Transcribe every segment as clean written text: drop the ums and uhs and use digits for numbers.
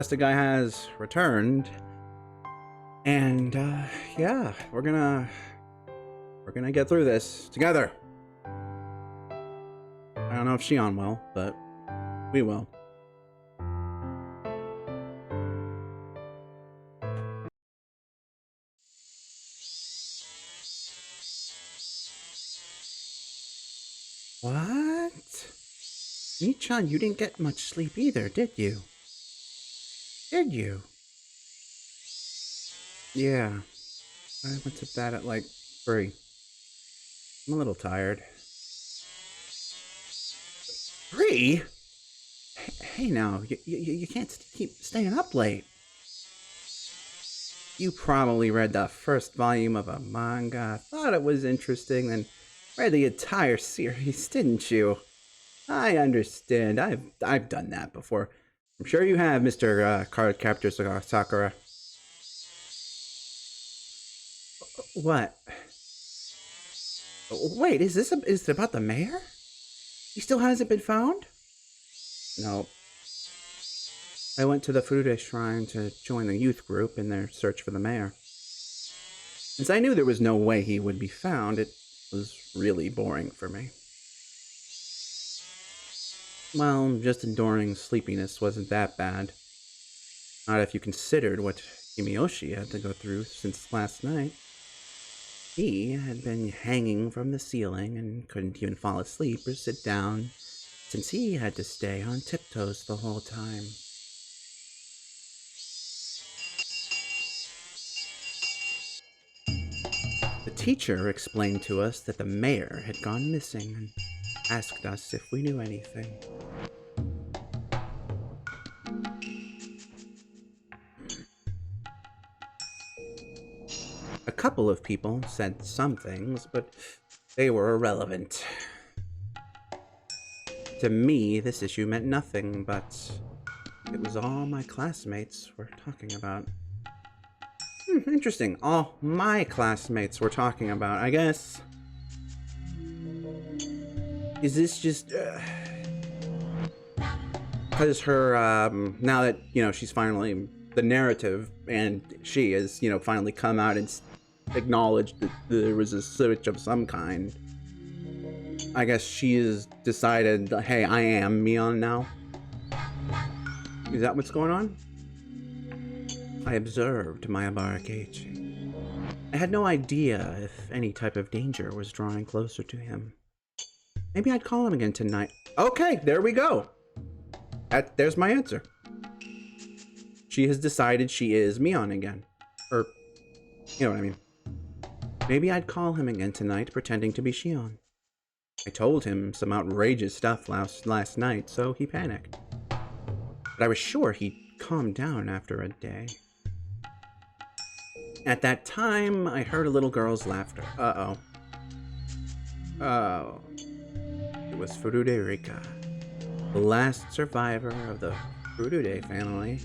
Justiguy has returned, and yeah, we're gonna get through this together. I don't know if Shion will, but we will. What? Michan, you didn't get much sleep either, did you? Did you? Yeah. I went to bed at like 3. I'm a little tired. 3? Hey now, you can't keep staying up late. You probably read the first volume of a manga, thought it was interesting, then read the entire series, didn't you? I understand. I've done that before. I'm sure you have, Mr. Card Captor Sakura. What? Wait, is it about the mayor? He still hasn't been found? No. I went to the Furude Shrine to join the youth group in their search for the mayor. Since I knew there was no way he would be found, it was really boring for me. Well, just enduring sleepiness wasn't that bad. Not if you considered what Himiyoshi had to go through since last night. He had been hanging from the ceiling and couldn't even fall asleep or sit down, since he had to stay on tiptoes the whole time. The teacher explained to us that the mayor had gone missing and asked us if we knew anything. A couple of people said some things, but they were irrelevant. To me, this issue meant nothing, but it was all my classmates were talking about. Interesting. All my classmates were talking about, I guess. Is this just... because her, now that, she's finally... the narrative, and she has, finally come out and acknowledged that there was a switch of some kind. I guess she has decided, hey, I am Mion now. Is that what's going on? I observed Mayabara Keiichi. I had no idea if any type of danger was drawing closer to him. Maybe I'd call him again tonight. Okay, there we go. There's my answer. She has decided she is Mion again. Or, you know what I mean. Maybe I'd call him again tonight, pretending to be Shion. I told him some outrageous stuff last night, so he panicked. But I was sure he'd calm down after a day. At that time, I heard a little girl's laughter. Uh-oh. Oh. It was Furude Rika, the last survivor of the Furude family,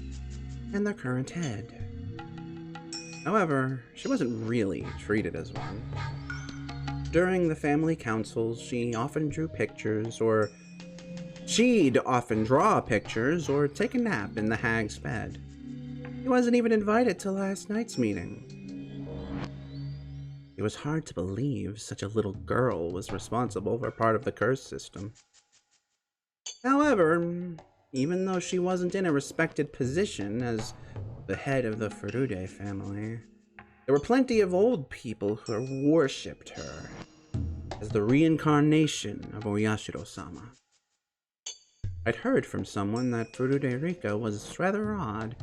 and their current head. However, she wasn't really treated as one. During the family councils, she'd often draw pictures, or take a nap in the hag's bed. He wasn't even invited to last night's meeting. It was hard to believe such a little girl was responsible for part of the curse system. However, even though she wasn't in a respected position as the head of the Furude family, there were plenty of old people who worshipped her as the reincarnation of Oyashiro-sama. I'd heard from someone that Furude Rika was rather odd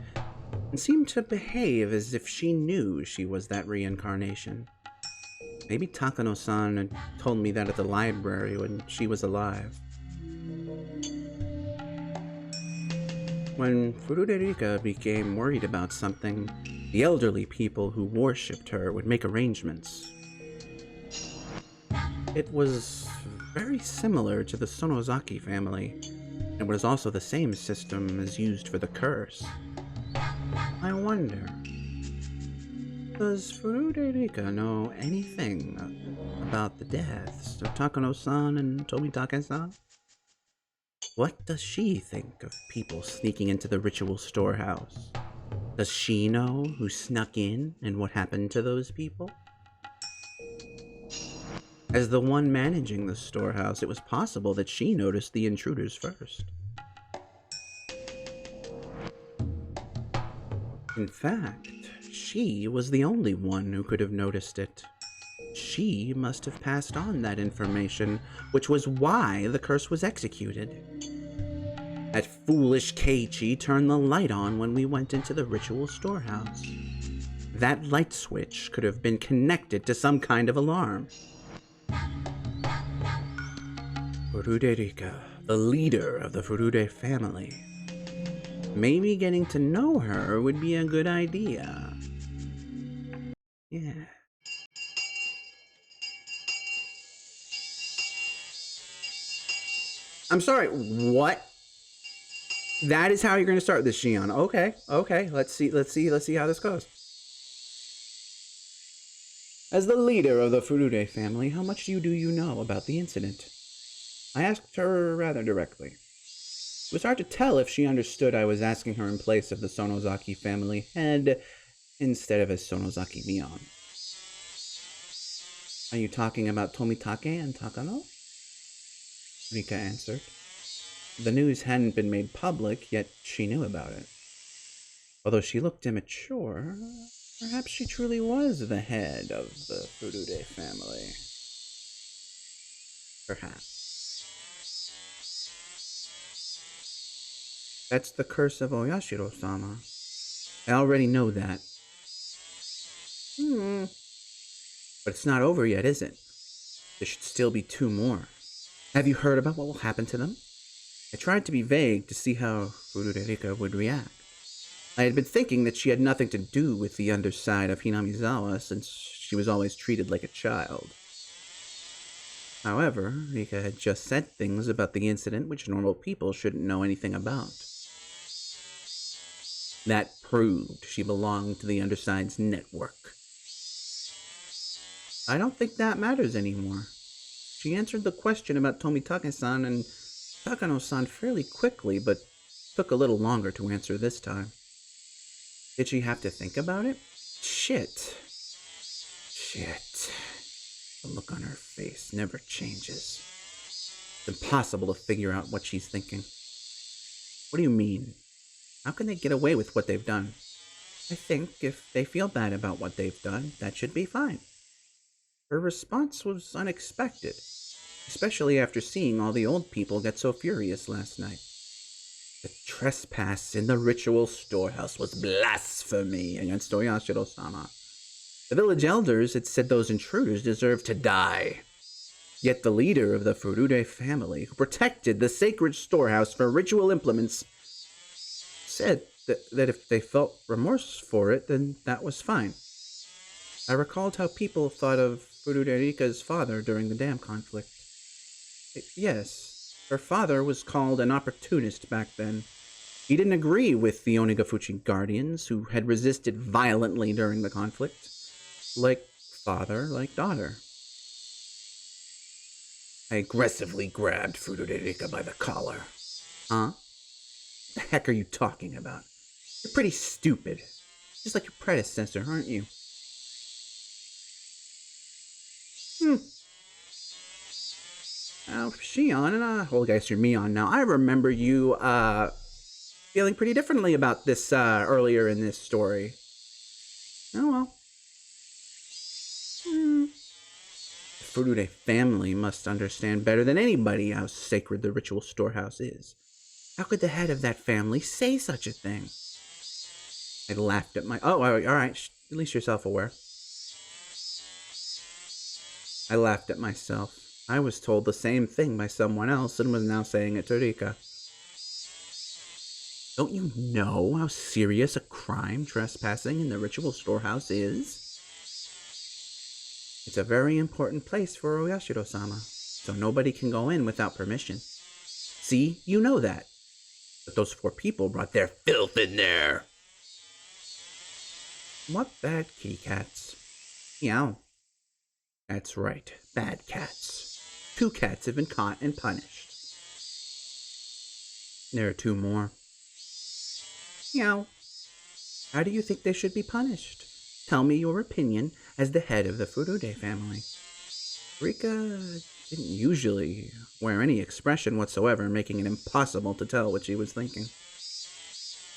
and seemed to behave as if she knew she was that reincarnation. Maybe Takano-san had told me that at the library when she was alive. When Furude Rika became worried about something, the elderly people who worshipped her would make arrangements. It was very similar to the Sonozaki family, and was also the same system as used for the curse. I wonder, does Furude Rika know anything about the deaths of Takano-san and Tomitake-san? What does she think of people sneaking into the ritual storehouse? Does she know who snuck in and what happened to those people? As the one managing the storehouse, it was possible that she noticed the intruders first. In fact, she was the only one who could have noticed it. She must have passed on that information, which was why the curse was executed. That foolish Keiichi turned the light on when we went into the ritual storehouse. That light switch could have been connected to some kind of alarm. Furude Rika, the leader of the Furude family. Maybe getting to know her would be a good idea. Yeah. I'm sorry, what? That is how you're going to start this, Shion. Okay. Let's see how this goes. As the leader of the Furude family, how much do you know about the incident? I asked her rather directly. It was hard to tell if she understood I was asking her in place of the Sonozaki family head instead of as Sonozaki Mion. Are you talking about Tomitake and Takano? Rika answered. The news hadn't been made public, yet she knew about it. Although she looked immature, perhaps she truly was the head of the Furude family. Perhaps. That's the curse of Oyashiro-sama. I already know that. But it's not over yet, is it? There should still be 2 more. Have you heard about what will happen to them? I tried to be vague to see how Furude Rika would react. I had been thinking that she had nothing to do with the underside of Hinamizawa since she was always treated like a child. However, Rika had just said things about the incident which normal people shouldn't know anything about. That proved she belonged to the underside's network. I don't think that matters anymore. She answered the question about Tomitake-san and Takano-san fairly quickly, but took a little longer to answer this time. Did she have to think about it? Shit. The look on her face never changes. It's impossible to figure out what she's thinking. What do you mean? How can they get away with what they've done? I think if they feel bad about what they've done, that should be fine. Her response was unexpected, especially after seeing all the old people get so furious last night. The trespass in the ritual storehouse was blasphemy against Oyashiro-sama. The village elders had said those intruders deserved to die. Yet the leader of the Furude family, who protected the sacred storehouse for ritual implements, said that if they felt remorse for it, then that was fine. I recalled how people thought of Furude Rika's father during the dam conflict. Yes, her father was called an opportunist back then. He didn't agree with the Onigafuchi guardians, who had resisted violently during the conflict. Like father, like daughter. I aggressively grabbed Furude Rika by the collar. Huh? What the heck are you talking about? You're pretty stupid. Just like your predecessor, aren't you? Now, Shion, and well, I guess you're Mion now. I remember you, feeling pretty differently about this, earlier in this story. Oh well. The Furude family must understand better than anybody how sacred the ritual storehouse is. How could the head of that family say such a thing? I laughed at my... Oh, alright. At least you're self-aware. I laughed at myself. I was told the same thing by someone else and was now saying it to Rika. Don't you know how serious a crime trespassing in the ritual storehouse is? It's a very important place for Oyashiro-sama, so nobody can go in without permission. See, you know that. But those 4 people brought their filth in there. What bad kitty cats? Meow. That's right, bad cats. 2 cats have been caught and punished. There are two more. Meow. How do you think they should be punished? Tell me your opinion as the head of the Furude family. Rika didn't usually wear any expression whatsoever, making it impossible to tell what she was thinking.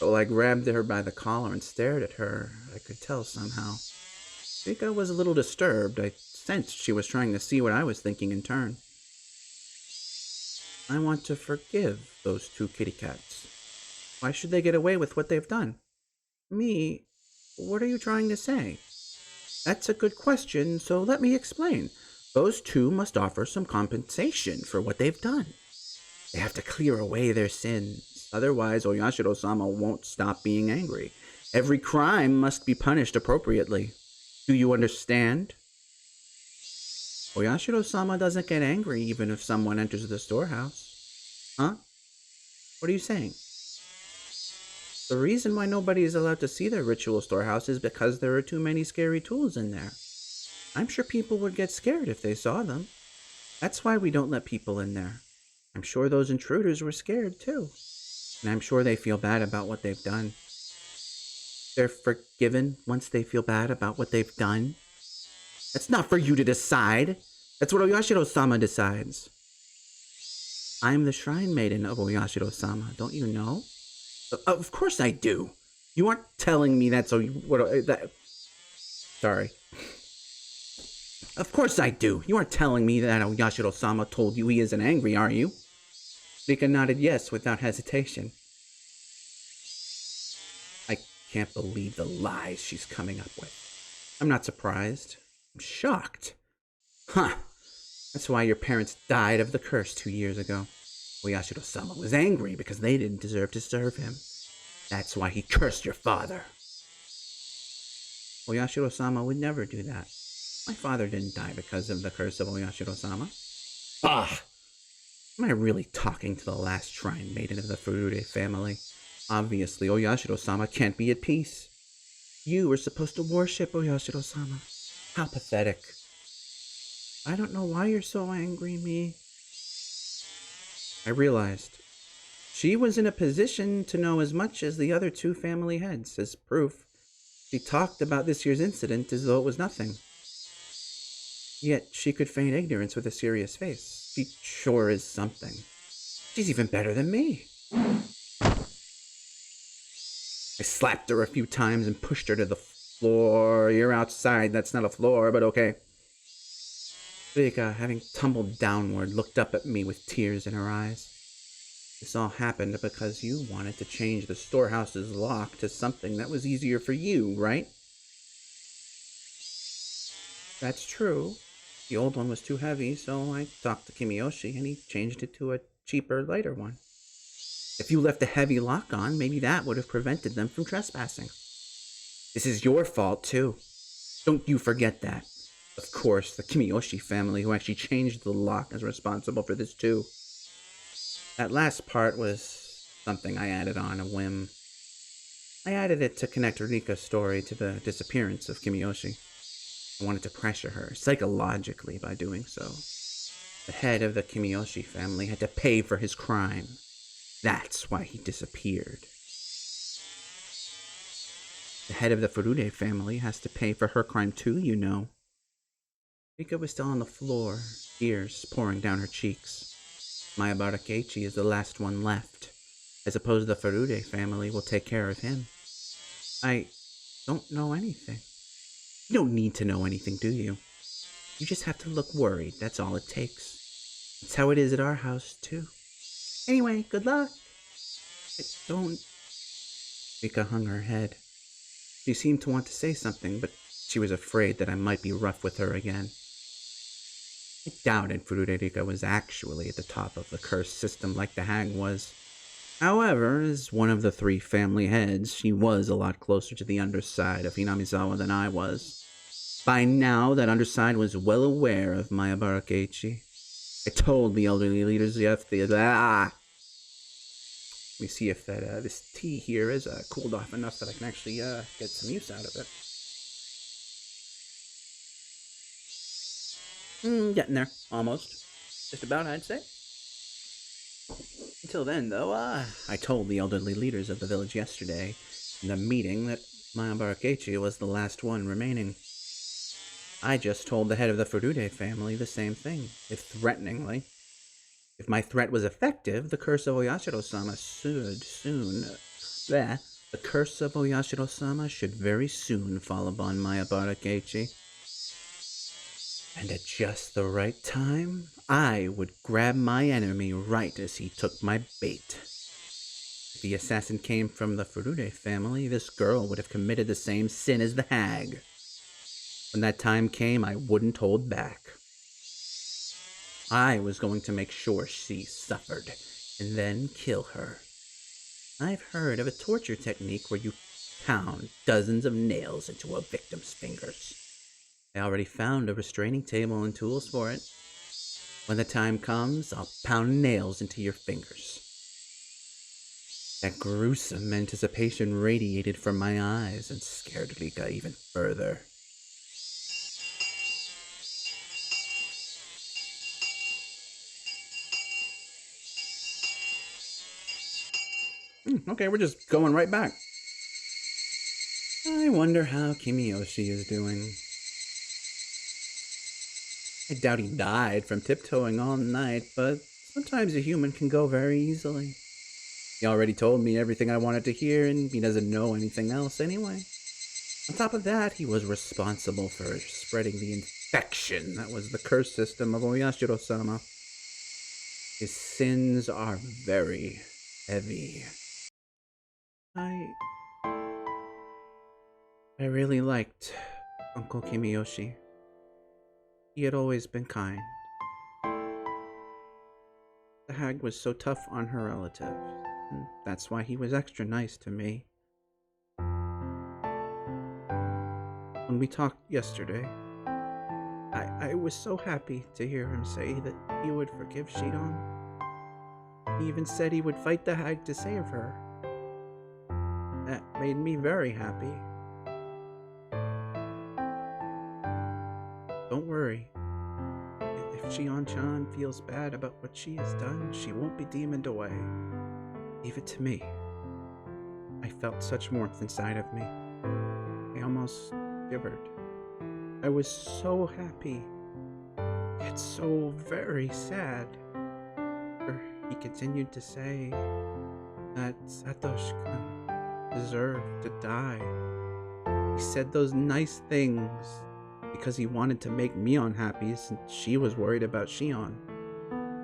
But while I grabbed her by the collar and stared at her, I could tell somehow. Rika was a little disturbed. I sensed she was trying to see what I was thinking in turn. I want to forgive those two kitty cats. Why should they get away with what they've done? Me? What are you trying to say? That's a good question, so let me explain. Those two must offer some compensation for what they've done. They have to clear away their sins. Otherwise, Oyashiro-sama won't stop being angry. Every crime must be punished appropriately. Do you understand? Oyashiro-sama doesn't get angry even if someone enters the storehouse. Huh? What are you saying? The reason why nobody is allowed to see their ritual storehouse is because there are too many scary tools in there. I'm sure people would get scared if they saw them. That's why we don't let people in there. I'm sure those intruders were scared too. And I'm sure they feel bad about what they've done. They're forgiven once they feel bad about what they've done. That's not for you to decide. That's what Oyashiro-sama decides. I'm the shrine maiden of Oyashiro-sama, don't you know? Of course I do. You aren't telling me that's Sorry. Of course I do. You aren't telling me that Oyashiro-sama told you he isn't angry, are you? Rika nodded yes without hesitation. I can't believe the lies she's coming up with. I'm not surprised. I'm shocked. Huh. That's why your parents died of the curse 2 years ago. Oyashiro-sama was angry because they didn't deserve to serve him. That's why he cursed your father. Oyashiro-sama would never do that. My father didn't die because of the curse of Oyashiro-sama. Bah! Am I really talking to the last shrine maiden of the Furude family? Obviously, Oyashiro-sama can't be at peace. You were supposed to worship Oyashiro-sama. How pathetic. I don't know why you're so angry, me. I realized. She was in a position to know as much as the other two family heads. As proof, she talked about this year's incident as though it was nothing. Yet she could feign ignorance with a serious face. She sure is something. She's even better than me. I slapped her a few times and pushed her to the floor. You're outside. That's not a floor, but okay. Rika, having tumbled downward, looked up at me with tears in her eyes. This all happened because you wanted to change the storehouse's lock to something that was easier for you, right? That's true. The old one was too heavy, so I talked to Kimiyoshi and he changed it to a cheaper, lighter one. If you left the heavy lock on, maybe that would have prevented them from trespassing. This is your fault, too. Don't you forget that. Of course, the Kimiyoshi family who actually changed the lock is responsible for this, too. That last part was something I added on a whim. I added it to connect Rika's story to the disappearance of Kimiyoshi. I wanted to pressure her psychologically by doing so. The head of the Kimiyoshi family had to pay for his crime. That's why he disappeared. The head of the Furude family has to pay for her crime too, you know. Rika was still on the floor, tears pouring down her cheeks. Mayabara Keiichi is the last one left. I suppose the Furude family will take care of him. I don't know anything. You don't need to know anything, do you? You just have to look worried, that's all it takes. That's how it is at our house, too. Anyway, good luck. I don't... Rika hung her head. She seemed to want to say something, but she was afraid that I might be rough with her again. I doubted Furude Rika was actually at the top of the curse system like the hag was. However, as one of the three family heads, she was a lot closer to the underside of Hinamizawa than I was. By now, that underside was well aware of Mayabara Keiichi. I told the elderly leaders Let me see if that this tea here is cooled off enough that I can actually get some use out of it. Getting there. Almost. Just about, I'd say. Until then, though, I told the elderly leaders of the village yesterday in the meeting that Mayabarakechi was the last one remaining. I just told the head of the Furude family the same thing, if threateningly. If my threat was effective, the curse of Oyashiro-sama should soon... Bleh. The curse of Oyashiro-sama should very soon fall upon Mayabarakechi. And at just the right time, I would grab my enemy right as he took my bait. If the assassin came from the Furude family, this girl would have committed the same sin as the hag. When that time came, I wouldn't hold back. I was going to make sure she suffered, and then kill her. I've heard of a torture technique where you pound dozens of nails into a victim's fingers. I already found a restraining table and tools for it. When the time comes, I'll pound nails into your fingers. That gruesome anticipation radiated from my eyes and scared Rika even further. Okay, we're just going right back. I wonder how Kimiyoshi is doing. I doubt he died from tiptoeing all night, but sometimes a human can go very easily. He already told me everything I wanted to hear, and he doesn't know anything else anyway. On top of that, he was responsible for spreading the infection that was the curse system of Oyashiro-sama. His sins are very heavy. I really liked Uncle Kimiyoshi. He had always been kind. The hag was so tough on her relatives, and that's why he was extra nice to me. When we talked yesterday, I was so happy to hear him say that he would forgive Shidon. He even said he would fight the hag to save her. That made me very happy. Don't worry. If Shion-chan feels bad about what she has done, she won't be demoned away. Leave it to me. I felt such warmth inside of me. I almost shivered. I was so happy, yet so very sad. He continued to say that Satoshi-kun deserved to die. He said those nice things because he wanted to make me unhappy since she was worried about Shion.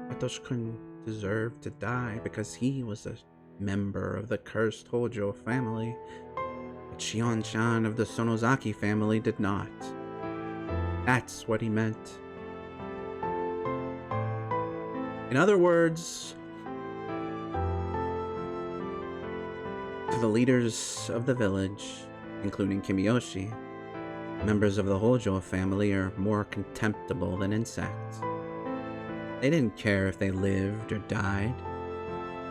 Satoshi-kun deserved to die because he was a member of the cursed Hojo family, but Shion-chan of the Sonozaki family did not. That's what he meant. In other words, to the leaders of the village, including Kimiyoshi, members of the Hojo family are more contemptible than insects. They didn't care if they lived or died.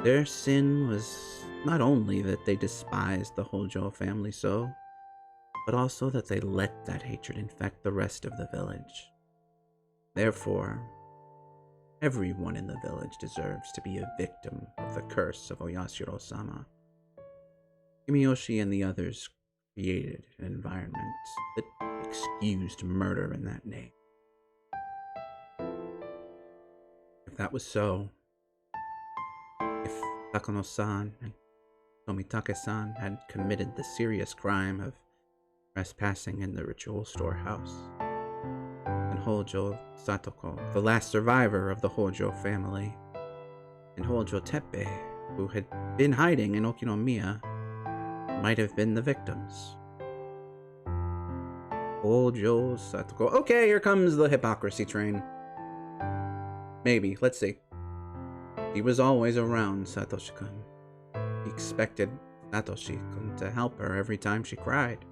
Their sin was not only that they despised the Hojo family so, but also that they let that hatred infect the rest of the village. Therefore, everyone in the village deserves to be a victim of the curse of Oyashiro-sama. Kimiyoshi and the others created an environment that excused murder in that name. If that was so, if Takano-san and Tomitake-san had committed the serious crime of trespassing in the ritual storehouse, and Hojo Satoko, the last survivor of the Hojo family, and Hojo Teppei, who had been hiding in Okinomiya, might have been the victims. Hojo Satoko. Okay, here comes the hypocrisy train. Maybe, let's see. He was always around Satoshi-kun. He expected Satoshi-kun to help her every time she cried.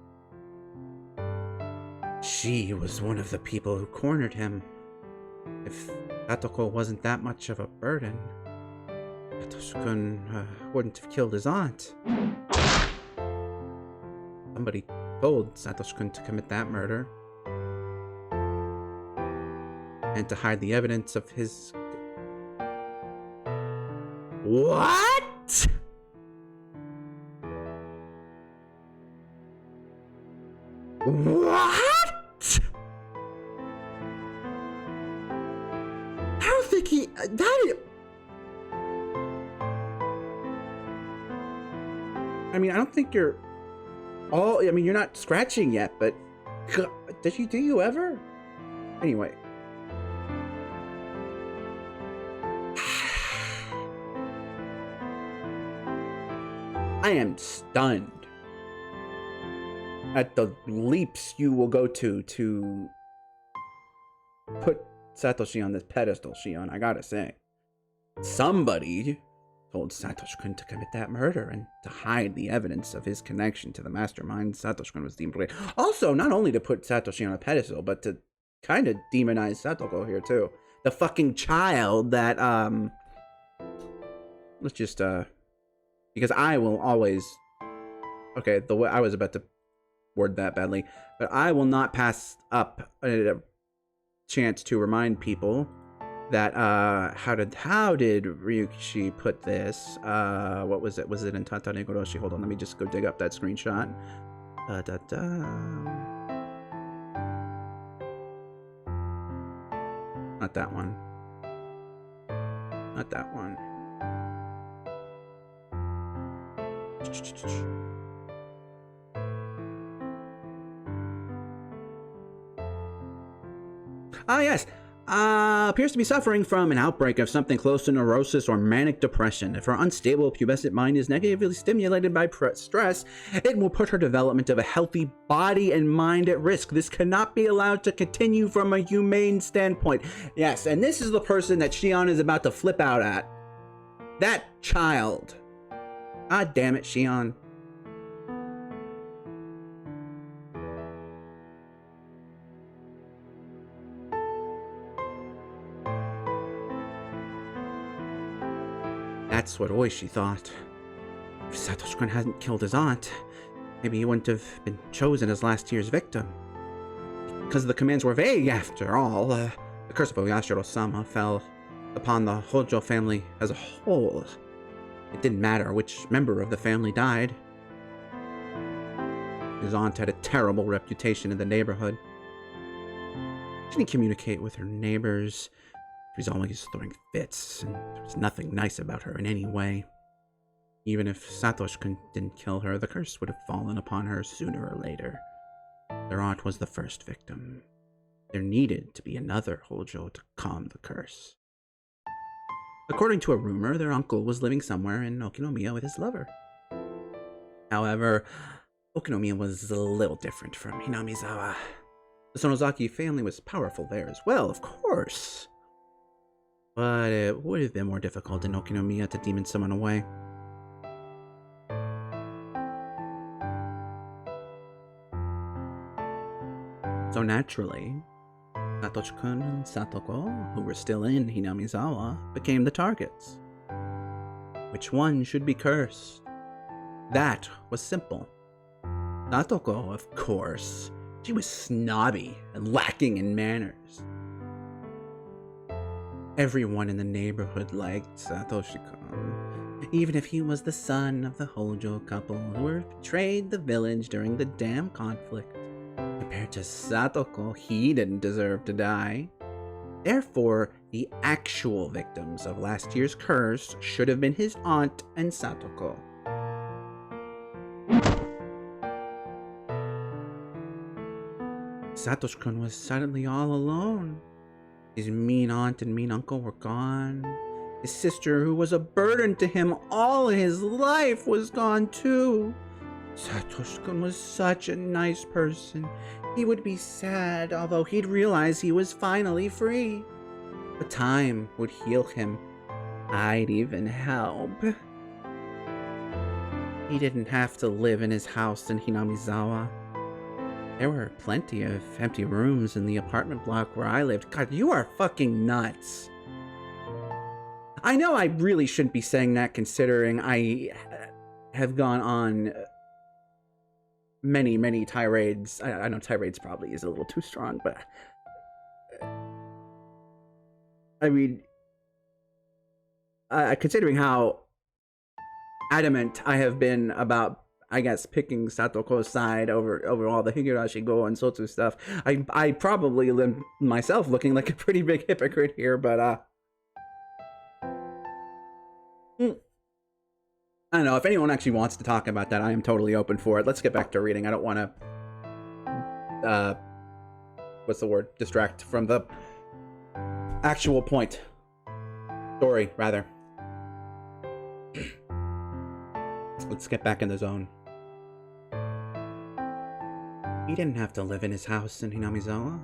She was one of the people who cornered him. If Satoko wasn't that much of a burden, Satoshi-kun wouldn't have killed his aunt. Somebody told Satoshi-kun to commit that murder, and to hide the evidence of his What? What? I don't think he... I mean, I don't think you're... I mean, you're not scratching yet, but... God, do you ever? Anyway. I am stunned at the leaps you will go to put Satoshi on this pedestal, Shion. I gotta say. Somebody told Satoshi-kun to commit that murder and to hide the evidence of his connection to the mastermind. Satoshi-kun was deemed great. Also, not only to put Satoshi on a pedestal, but to kind of demonize Satoko here too. The fucking child that let's just because I will always... Okay, the way I was about to word that badly, but I will not pass up a chance to remind people that how did Ryukishi put this? What was it? Was it in Tata Higurashi? Hold on, let me just go dig up that screenshot. Not that one. Not that one. Ah, yes. Appears to be suffering from an outbreak of something close to neurosis or manic depression. If her unstable pubescent mind is negatively stimulated by stress, it will put her development of a healthy body and mind at risk. This cannot be allowed to continue from a humane standpoint. Yes, and this is the person that Shion is about to flip out at. That child. God damn it, Shion. That's what Oishi thought. If Satoshi-kun hadn't killed his aunt, maybe he wouldn't have been chosen as last year's victim. Because the commands were vague, after all, the curse of Oyashiro-sama fell upon the Hojo family as a whole. It didn't matter which member of the family died. His aunt had a terrible reputation in the neighborhood. She didn't communicate with her neighbors. She was always throwing fits, and there was nothing nice about her in any way. Even if Satoshi-kun didn't kill her, the curse would have fallen upon her sooner or later. Their aunt was the first victim. There needed to be another Hojo to calm the curse. According to a rumor, their uncle was living somewhere in Okinomiya with his lover. However, Okinomiya was a little different from Hinamizawa. The Sonozaki family was powerful there as well, of course. But it would have been more difficult in Okinomiya to demon someone away. So naturally, Satoshi-kun and Satoko, who were still in Hinamizawa, became the targets. Which one should be cursed? That was simple. Satoko, of course. She was snobby and lacking in manners. Everyone in the neighborhood liked Satoshi-kun, even if he was the son of the Hojo couple who betrayed the village during the dam conflict. Compared to Satoko, he didn't deserve to die. Therefore, the actual victims of last year's curse should have been his aunt and Satoko. Satoshi-kun was suddenly all alone. His mean aunt and mean uncle were gone. His sister, who was a burden to him all his life, was gone too. Satoshi-kun was such a nice person. He would be sad, although he'd realize he was finally free. But time would heal him. I'd even help. He didn't have to live in his house in Hinamizawa. There were plenty of empty rooms in the apartment block where I lived. God, you are fucking nuts. I know I really shouldn't be saying that, considering I have gone on many tirades. I know tirades probably is a little too strong, but I mean, considering how adamant I have been about, I guess, picking Satoko's side over all the Higurashi Go and Sotsu stuff, I probably myself looking like a pretty big hypocrite here, but I don't know. If anyone actually wants to talk about that, I am totally open for it. Let's get back to reading. I don't want to, what's the word? Distract from the actual point. Story, rather. Let's get back in the zone. He didn't have to live in his house in Hinamizawa.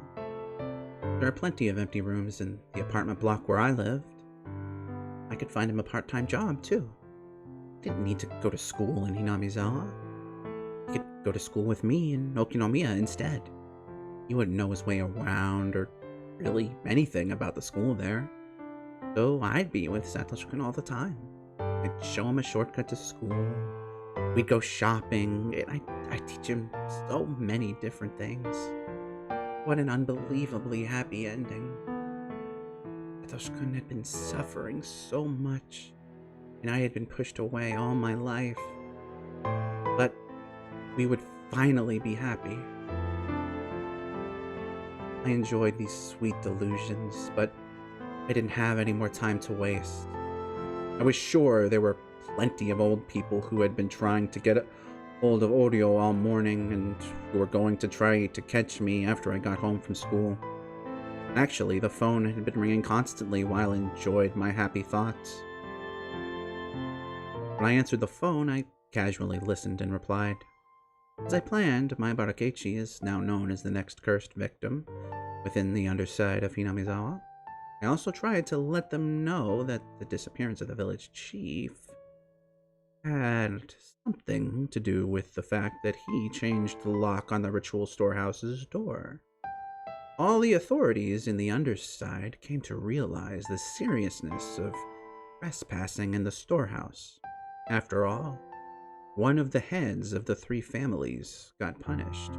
There are plenty of empty rooms in the apartment block where I lived. I could find him a part-time job, too. He didn't need to go to school in Hinamizawa. He could go to school with me in Okinomiya instead. He wouldn't know his way around or really anything about the school there. So I'd be with Satoshi-kun all the time. I'd show him a shortcut to school. We'd go shopping, and I'd teach him so many different things. What an unbelievably happy ending. Satoshi-kun had been suffering so much, and I had been pushed away all my life. But we would finally be happy. I enjoyed these sweet delusions, but I didn't have any more time to waste. I was sure there were plenty of old people who had been trying to get hold of audio all morning and who were going to try to catch me after I got home from school. Actually, the phone had been ringing constantly while I enjoyed my happy thoughts. When I answered the phone, I casually listened and replied. As I planned, my Barakechi is now known as the next cursed victim within the underside of Hinamizawa. I also tried to let them know that the disappearance of the village chief had something to do with the fact that he changed the lock on the ritual storehouse's door. All the authorities in the underside came to realize the seriousness of trespassing in the storehouse. After all, one of the heads of the 3 families got punished.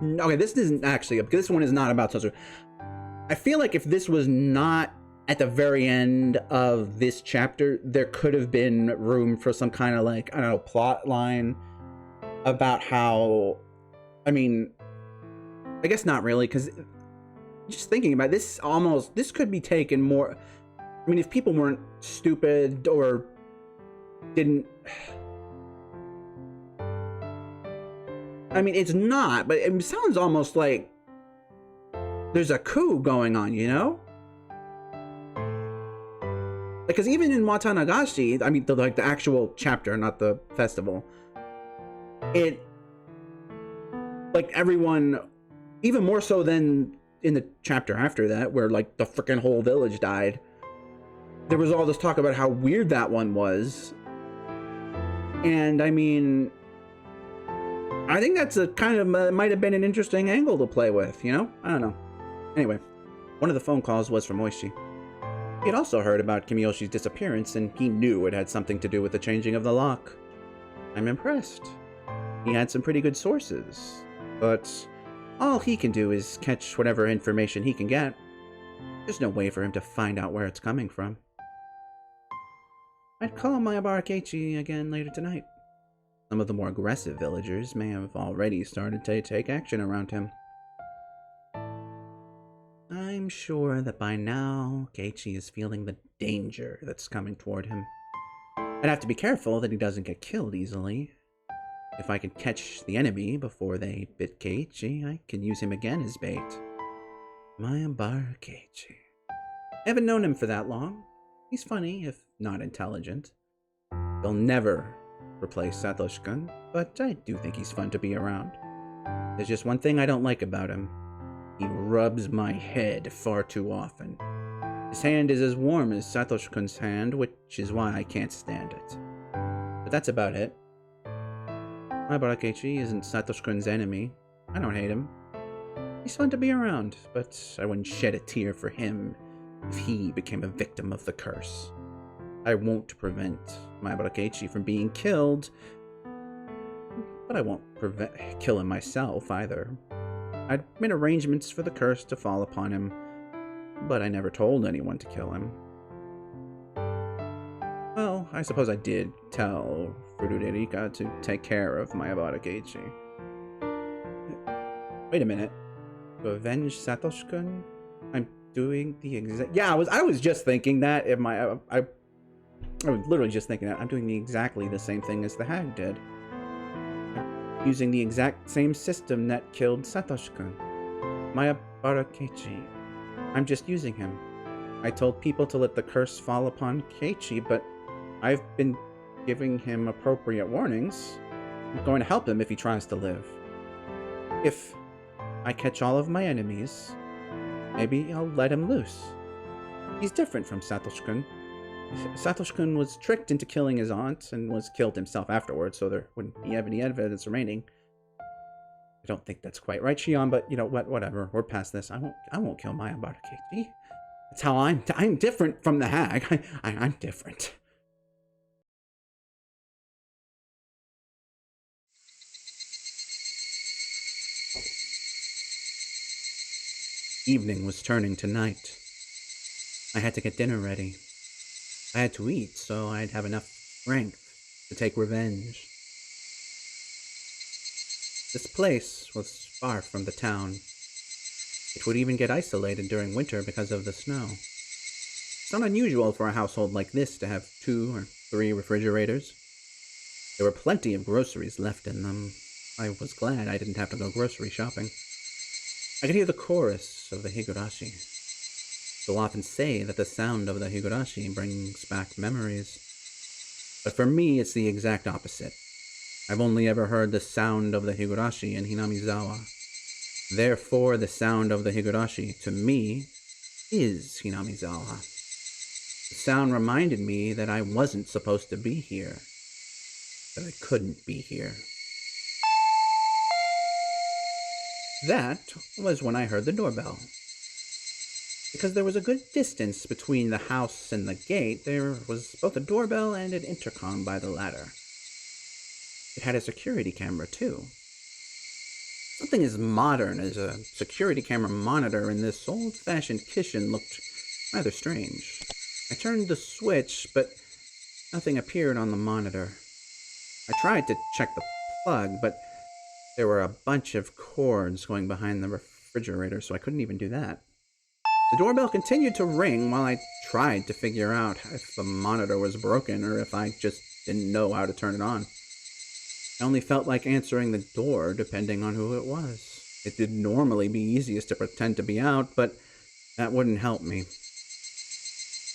Okay, this isn't actually, because this one is not about Sotsu. I feel like if this was not at the very end of this chapter, there could have been room for some kind of, like, I don't know, plot line about how, I mean, I guess not really, because just thinking about it, this could be taken more, I mean, if people weren't stupid or didn't, I mean, it's not, but it sounds almost like there's a coup going on, you know? Because even in Watanagashi, I mean, the actual chapter, not the festival, it, like, everyone, even more so than in the chapter after that, where, like, the freaking whole village died, there was all this talk about how weird that one was. And, I mean, I think that's a kind of, might have been an interesting angle to play with, you know? I don't know. Anyway, one of the phone calls was from Oishi. He had also heard about Kimiyoshi's disappearance, and he knew it had something to do with the changing of the lock. I'm impressed. He had some pretty good sources, but all he can do is catch whatever information he can get. There's no way for him to find out where it's coming from. I'd call my Barakechi again later tonight. Some of the more aggressive villagers may have already started to take action around him. I'm sure that by now, Keiichi is feeling the danger that's coming toward him. I'd have to be careful that he doesn't get killed easily. If I can catch the enemy before they bit Keiichi, I can use him again as bait. My Barakechi. I haven't known him for that long. He's funny, if not intelligent. He'll never replace Satoshi-kun, but I do think he's fun to be around. There's just one thing I don't like about him. He rubs my head far too often. His hand is as warm as Satoshi-kun's hand, which is why I can't stand it. But that's about it. My Barakechi isn't Satoshi-kun's enemy. I don't hate him. He's fun to be around, but I wouldn't shed a tear for him if he became a victim of the curse. I won't prevent my Barakechi from being killed, But I won't kill him myself, either. I'd made arrangements for the curse to fall upon him, but I never told anyone to kill him. Well, I suppose I did tell Fururerika to take care of my Abarakechi. Wait a minute. To avenge Satoshi-kun? I'm doing the exact... Yeah, I was just thinking that. I was literally just thinking that. I'm doing exactly the same thing as the hag did. I'm using the exact same system that killed Satoshi-kun. My Abarakechi. I'm just using him. I told people to let the curse fall upon Keiichi, but I've been giving him appropriate warnings. I'm going to help him if he tries to live. If I catch all of my enemies, maybe I'll let him loose. He's different from Satoshi-kun. Satoshi-kun was tricked into killing his aunt and was killed himself afterwards, so there wouldn't be any evidence remaining. I don't think that's quite right, Shion, but you know what? Whatever. We're past this. I won't kill my Abarakechi. That's how I'm different from the hag. I'm different. Evening was turning to night. I had to get dinner ready. I had to eat so I'd have enough strength to take revenge. This place was far from the town. It would even get isolated during winter because of the snow. It's not unusual for a household like this to have 2 or 3 refrigerators. There were plenty of groceries left in them. I was glad I didn't have to go grocery shopping. I could hear the chorus of the Higurashi. They'll often say that the sound of the Higurashi brings back memories. But for me, it's the exact opposite. I've only ever heard the sound of the Higurashi in Hinamizawa. Therefore, the sound of the Higurashi, to me, is Hinamizawa. The sound reminded me that I wasn't supposed to be here. That I couldn't be here. That was when I heard the doorbell. Because there was a good distance between the house and the gate, there was both a doorbell and an intercom by the latter. It had a security camera, too. Something as modern as a security camera monitor in this old-fashioned kitchen looked rather strange. I turned the switch, but nothing appeared on the monitor. I tried to check the plug, but there were a bunch of cords going behind the refrigerator, so I couldn't even do that. The doorbell continued to ring while I tried to figure out if the monitor was broken or if I just didn't know how to turn it on. I only felt like answering the door depending on who it was. It would normally be easiest to pretend to be out, but that wouldn't help me.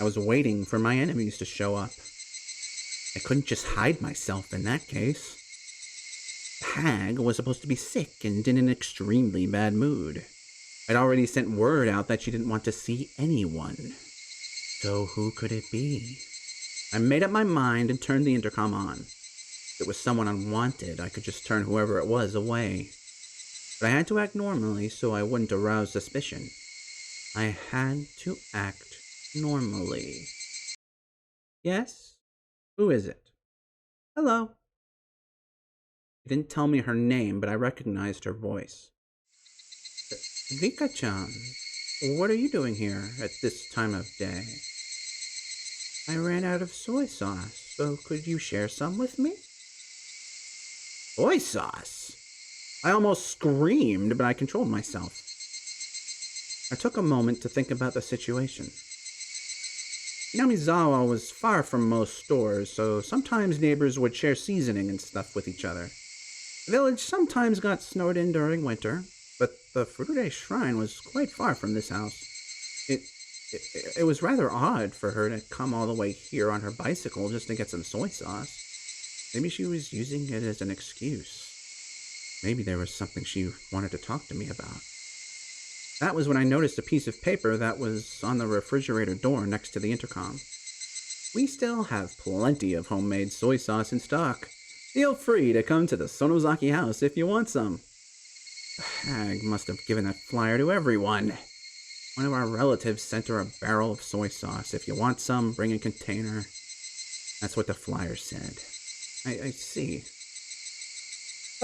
I was waiting for my enemies to show up. I couldn't just hide myself in that case. The hag was supposed to be sick and in an extremely bad mood. I'd already sent word out that she didn't want to see anyone. So who could it be? I made up my mind and turned the intercom on. If it was someone unwanted, I could just turn whoever it was away. But I had to act normally so I wouldn't arouse suspicion. I had to act normally. Yes? Who is it? Hello. She didn't tell me her name, but I recognized her voice. Rika-chan, what are you doing here at this time of day? I ran out of soy sauce, so could you share some with me? Soy sauce? I almost screamed, but I controlled myself. I took a moment to think about the situation. Hinamizawa was far from most stores, so sometimes neighbors would share seasoning and stuff with each other. The village sometimes got snowed in during winter, but the Furure Shrine was quite far from this house. It was rather odd for her to come all the way here on her bicycle just to get some soy sauce. Maybe she was using it as an excuse. Maybe there was something she wanted to talk to me about. That was when I noticed a piece of paper that was on the refrigerator door next to the intercom. We still have plenty of homemade soy sauce in stock. Feel free to come to the Sonozaki house if you want some. The hag must have given that flyer to everyone. One of our relatives sent her a barrel of soy sauce. If you want some, bring a container. That's what the flyer said. I see.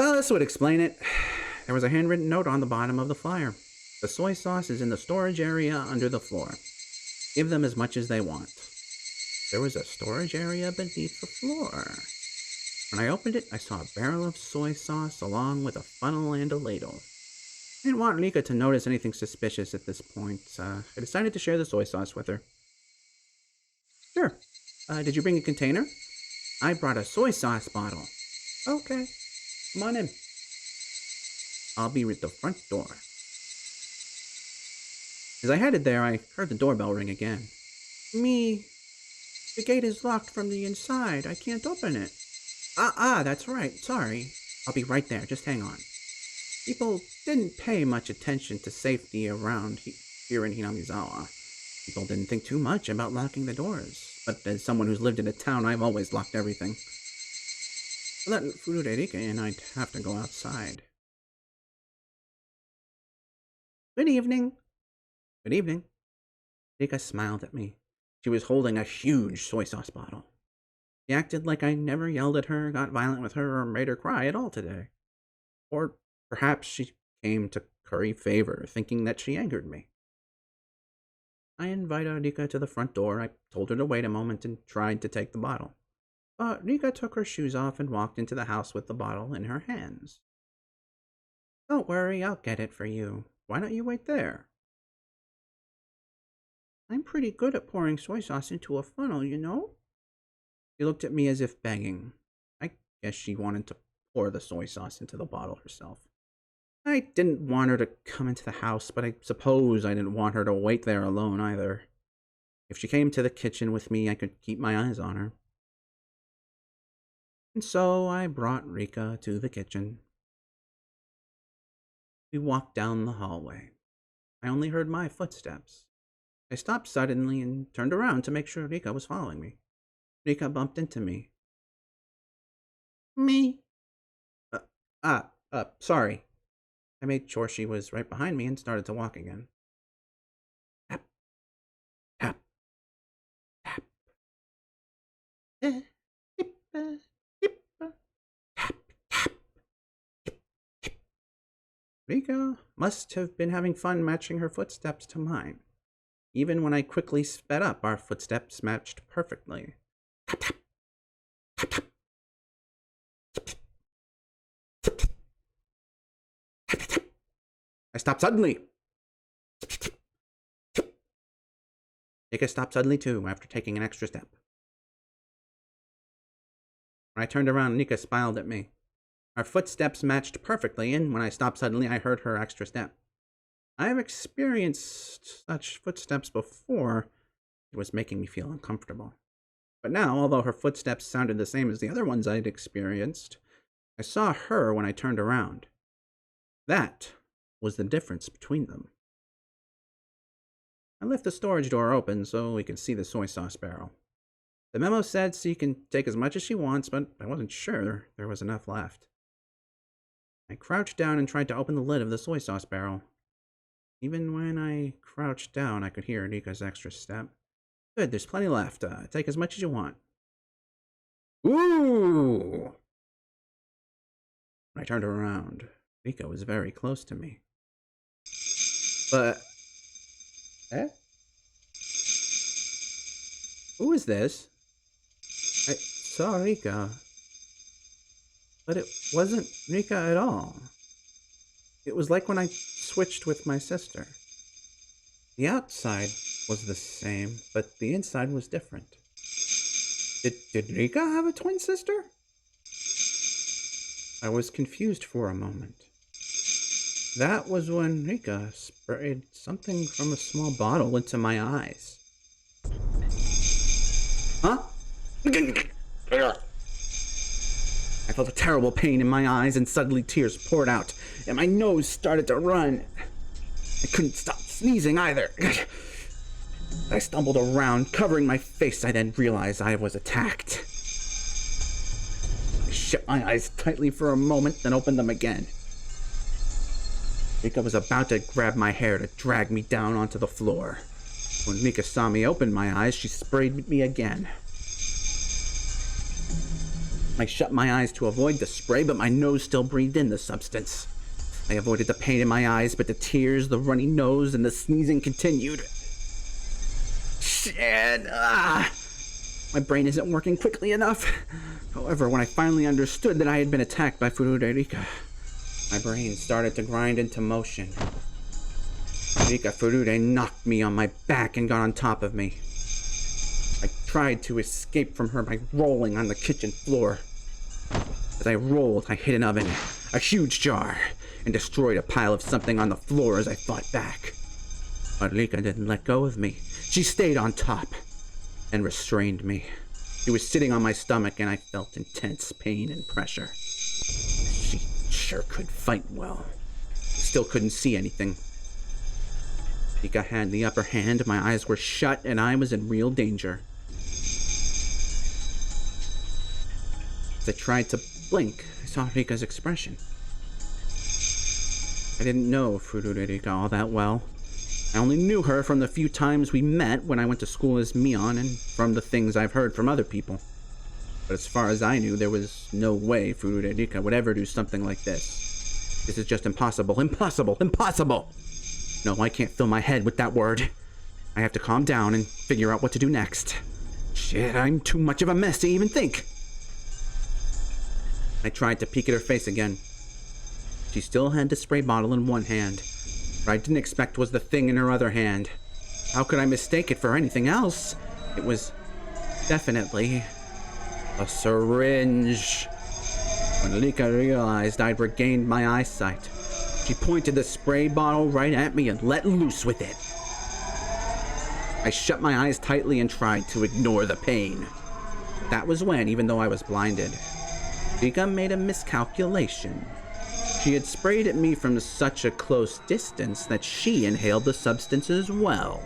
Well, this would explain it. There was a handwritten note on the bottom of the flyer. The soy sauce is in the storage area under the floor. Give them as much as they want. There was a storage area beneath the floor. When I opened it, I saw a barrel of soy sauce along with a funnel and a ladle. I didn't want Rika to notice anything suspicious at this point. I decided to share the soy sauce with her. Sure. Did you bring a container? I brought a soy sauce bottle. Okay. Come on in. I'll be at the front door. As I headed there, I heard the doorbell ring again. Me. The gate is locked from the inside. I can't open it. That's right. Sorry. I'll be right there. Just hang on. People didn't pay much attention to safety around here in Hinamizawa. People didn't think too much about locking the doors. But as someone who's lived in a town, I've always locked everything. Let Furude Rika in, I'd have to go outside. Good evening. Good evening. Rika smiled at me. She was holding a huge soy sauce bottle. She acted like I never yelled at her, got violent with her, or made her cry at all today. Or perhaps she came to curry favor, thinking that she angered me. I invited Rika to the front door. I told her to wait a moment and tried to take the bottle. But Rika took her shoes off and walked into the house with the bottle in her hands. Don't worry, I'll get it for you. Why don't you wait there? I'm pretty good at pouring soy sauce into a funnel, you know? She looked at me as if begging. I guess she wanted to pour the soy sauce into the bottle herself. I didn't want her to come into the house, but I suppose I didn't want her to wait there alone either. If she came to the kitchen with me, I could keep my eyes on her. And so I brought Rika to the kitchen. We walked down the hallway. I only heard my footsteps. I stopped suddenly and turned around to make sure Rika was following me. Rika bumped into me. Me? Sorry. I made sure she was right behind me and started to walk again. Tap, tap, tap. Tap, tap. Rika must have been having fun matching her footsteps to mine. Even when I quickly sped up, our footsteps matched perfectly. Tap, tap, tap, tap. I stopped suddenly. Rika stopped suddenly too, after taking an extra step. When I turned around, Rika smiled at me. Our footsteps matched perfectly, and when I stopped suddenly, I heard her extra step. I have experienced such footsteps before. It was making me feel uncomfortable. But now, although her footsteps sounded the same as the other ones I'd experienced, I saw her when I turned around. That was the difference between them. I left the storage door open so we could see the soy sauce barrel. The memo said she can take as much as she wants, but I wasn't sure there was enough left. I crouched down and tried to open the lid of the soy sauce barrel. Even when I crouched down, I could hear Rika's extra step. Good, there's plenty left. Take as much as you want. Ooh! When I turned around, Rika was very close to me. But... Who is this? I saw Rika. But it wasn't Rika at all. It was like when I switched with my sister. The outside was the same, but the inside was different. Did Rika have a twin sister? I was confused for a moment. That was when Rika sprayed something from a small bottle into my eyes. Huh? I felt a terrible pain in my eyes and suddenly tears poured out, and my nose started to run. I couldn't stop sneezing either. I stumbled around, covering my face. I then realized I was attacked. I shut my eyes tightly for a moment, then opened them again. Rika was about to grab my hair to drag me down onto the floor. When Rika saw me open my eyes, she sprayed me again. I shut my eyes to avoid the spray, but my nose still breathed in the substance. I avoided the pain in my eyes, but the tears, the runny nose, and the sneezing continued. Shit! My brain isn't working quickly enough. However, when I finally understood that I had been attacked by Furude, my brain started to grind into motion. Furude knocked me on my back and got on top of me. I tried to escape from her by rolling on the kitchen floor. As I rolled, I hit an oven, a huge jar, and destroyed a pile of something on the floor as I fought back. But Rika didn't let go of me. She stayed on top and restrained me. She was sitting on my stomach and I felt intense pain and pressure. She sure could fight well. Still couldn't see anything. Rika had the upper hand, my eyes were shut, and I was in real danger. As I tried to blink, I saw Rika's expression. I didn't know Furude all that well. I only knew her from the few times we met when I went to school as Mion and from the things I've heard from other people. But as far as I knew, there was no way Furude would ever do something like this. This is just impossible, impossible, impossible! No, I can't fill my head with that word. I have to calm down and figure out what to do next. Shit, I'm too much of a mess to even think. I tried to peek at her face again. She still had the spray bottle in one hand. What I didn't expect was the thing in her other hand. How could I mistake it for anything else? It was definitely a syringe. When Rika realized I'd regained my eyesight, she pointed the spray bottle right at me and let loose with it. I shut my eyes tightly and tried to ignore the pain. That was when, even though I was blinded, Rika made a miscalculation. She had sprayed at me from such a close distance that she inhaled the substance as well.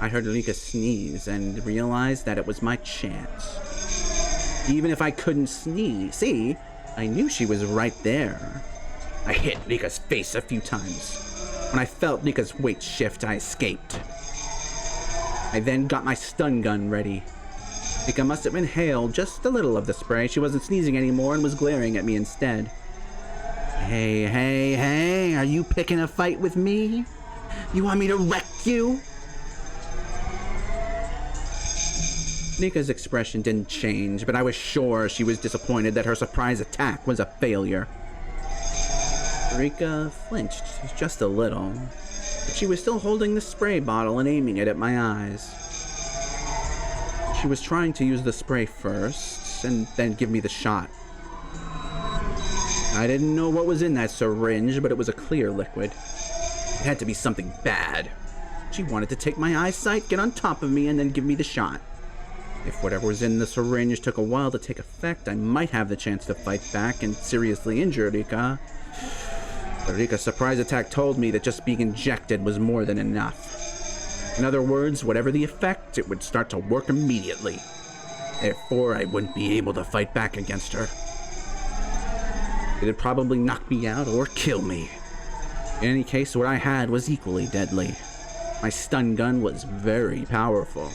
I heard Rika sneeze and realized that it was my chance. Even if I couldn't see, I knew she was right there. I hit Rika's face a few times. When I felt Rika's weight shift, I escaped. I then got my stun gun ready. Rika must have inhaled just a little of the spray. She wasn't sneezing anymore and was glaring at me instead. Hey, are you picking a fight with me? You want me to wreck you? Rika's expression didn't change, but I was sure she was disappointed that her surprise attack was a failure. Rika flinched just a little, but she was still holding the spray bottle and aiming it at my eyes. She was trying to use the spray first, and then give me the shot. I didn't know what was in that syringe, but it was a clear liquid. It had to be something bad. She wanted to take my eyesight, get on top of me, and then give me the shot. If whatever was in the syringe took a while to take effect, I might have the chance to fight back and seriously injure Rika. But Rika's surprise attack told me that just being injected was more than enough. In other words, whatever the effect, it would start to work immediately. Therefore, I wouldn't be able to fight back against her. It'd probably knock me out or kill me. In any case, what I had was equally deadly. My stun gun was very powerful.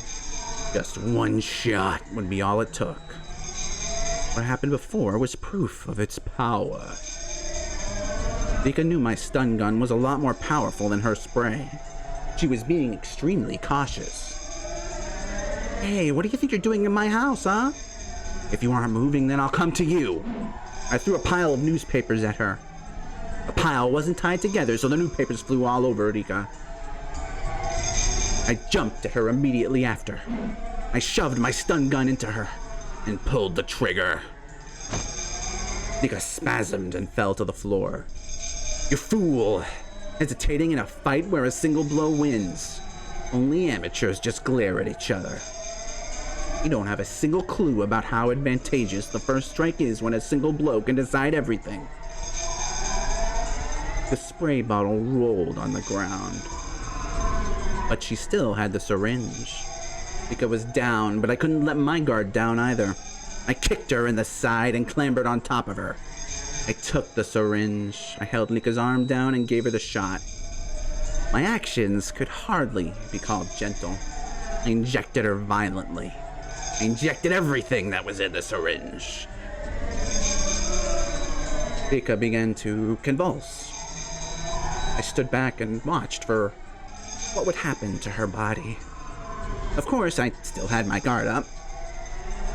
Just one shot would be all it took. What happened before was proof of its power. Rika knew my stun gun was a lot more powerful than her spray. She was being extremely cautious. Hey, what do you think you're doing in my house, huh? If you aren't moving, then I'll come to you. I threw a pile of newspapers at her. The pile wasn't tied together, so the newspapers flew all over Rika. I jumped at her immediately after. I shoved my stun gun into her and pulled the trigger. Rika spasmed and fell to the floor. You fool! Hesitating in a fight where a single blow wins. Only amateurs just glare at each other. You don't have a single clue about how advantageous the first strike is when a single blow can decide everything. The spray bottle rolled on the ground. But she still had the syringe. Rika was down, but I couldn't let my guard down either. I kicked her in the side and clambered on top of her. I took the syringe. I held Rika's arm down and gave her the shot. My actions could hardly be called gentle. I injected her violently. I injected everything that was in the syringe. Rika began to convulse. I stood back and watched for what would happen to her body. Of course, I still had my guard up.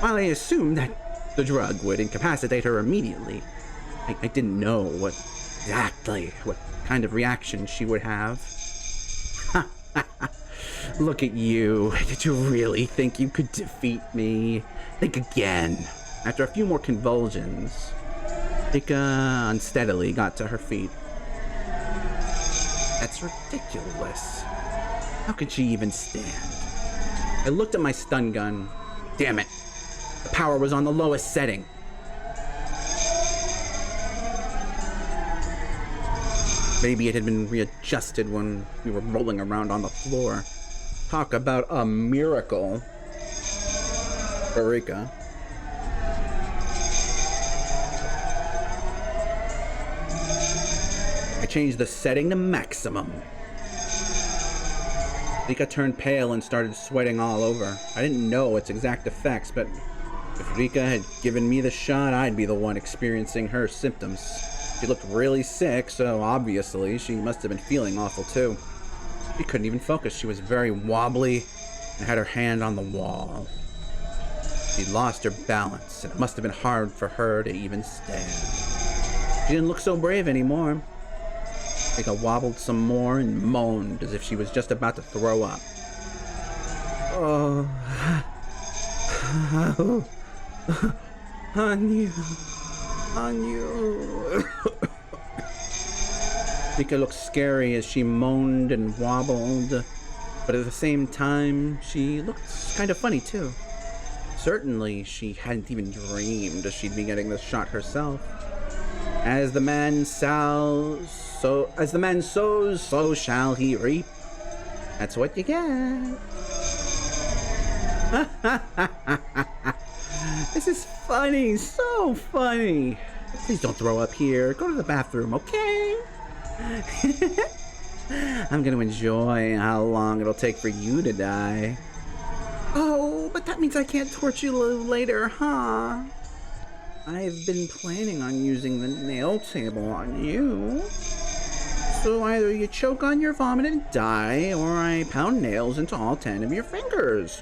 While I assumed that the drug would incapacitate her immediately, I didn't know what kind of reaction she would have. Look at you. Did you really think you could defeat me? Think again. After a few more convulsions, Rika unsteadily got to her feet. That's ridiculous. How could she even stand? I looked at my stun gun. Damn it. The power was on the lowest setting. Maybe it had been readjusted when we were rolling around on the floor. Talk about a miracle. For Rika. I changed the setting to maximum. Rika turned pale and started sweating all over. I didn't know its exact effects, but if Rika had given me the shot, I'd be the one experiencing her symptoms. She looked really sick, so obviously she must have been feeling awful too. She couldn't even focus. She was very wobbly and had her hand on the wall. She lost her balance, and it must have been hard for her to even stand. She didn't look so brave anymore. Rika wobbled some more and moaned as if she was just about to throw up. Oh, Hanyu. Rika looked scary as she moaned and wobbled, but at the same time, she looked kind of funny too. Certainly, she hadn't even dreamed she'd be getting this shot herself. As the man sows, so shall he reap. That's what you get. This is funny, so funny. Please don't throw up here. Go to the bathroom, okay? I'm gonna enjoy how long it'll take for you to die. Oh, but that means I can't torture you later, huh? I've been planning on using the nail table on you. So either you choke on your vomit and die, or I pound nails into all 10 of your fingers.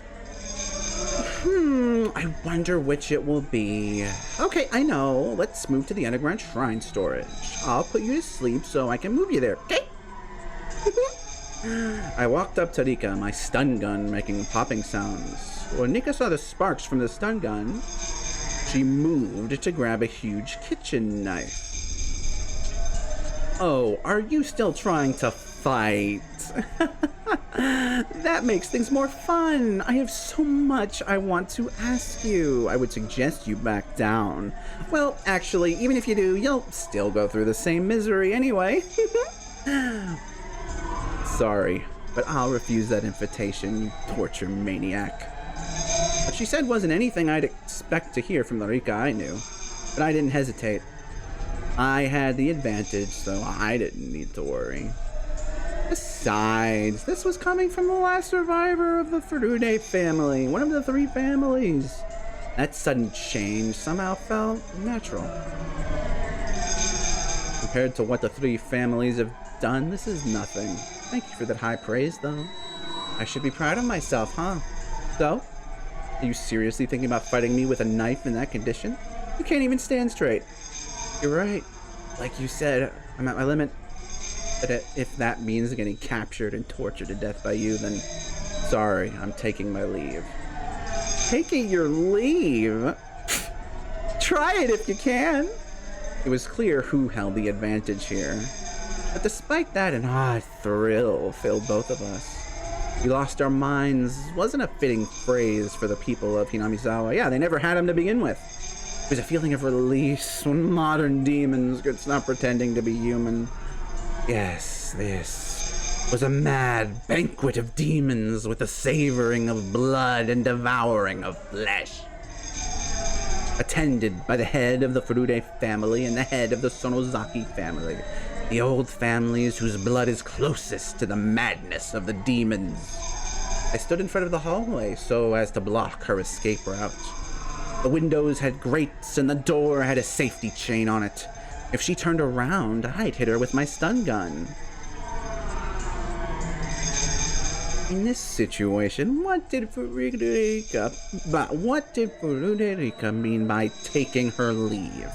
I wonder which it will be. Okay, I know. Let's move to the underground shrine storage. I'll put you to sleep so I can move you there, okay? I walked up to Rika, my stun gun making popping sounds. When Rika saw the sparks from the stun gun, she moved to grab a huge kitchen knife. Oh, are you still trying to fight? That makes things more fun. I have so much I want to ask you. I would suggest you back down. Well, actually, even if you do, you'll still go through the same misery anyway. Sorry, but I'll refuse that invitation, you torture maniac. What she said wasn't anything I'd expect to hear from the Rika I knew, but I didn't hesitate. I had the advantage, so I didn't need to worry. Besides, this was coming from the last survivor of the Furude family, one of the 3 families. That sudden change somehow felt natural. Compared to what the 3 families have done, this is nothing. Thank you for that high praise, though. I should be proud of myself, huh? So, are you seriously thinking about fighting me with a knife in that condition? You can't even stand straight. You're right. Like you said, I'm at my limit. But if that means getting captured and tortured to death by you, then sorry, I'm taking my leave. Taking your leave? Try it if you can. It was clear who held the advantage here. But despite that, an odd thrill filled both of us. We lost our minds wasn't a fitting phrase for the people of Hinamizawa. Yeah, they never had him to begin with. It was a feeling of release when modern demons could stop pretending to be human. Yes, this was a mad banquet of demons with a savoring of blood and devouring of flesh. Attended by the head of the Furude family and the head of the Sonozaki family, the old families whose blood is closest to the madness of the demons. I stood in front of the hallway so as to block her escape route. The windows had grates and the door had a safety chain on it. If she turned around, I'd hit her with my stun gun. In this situation, what did Furuderica mean by taking her leave?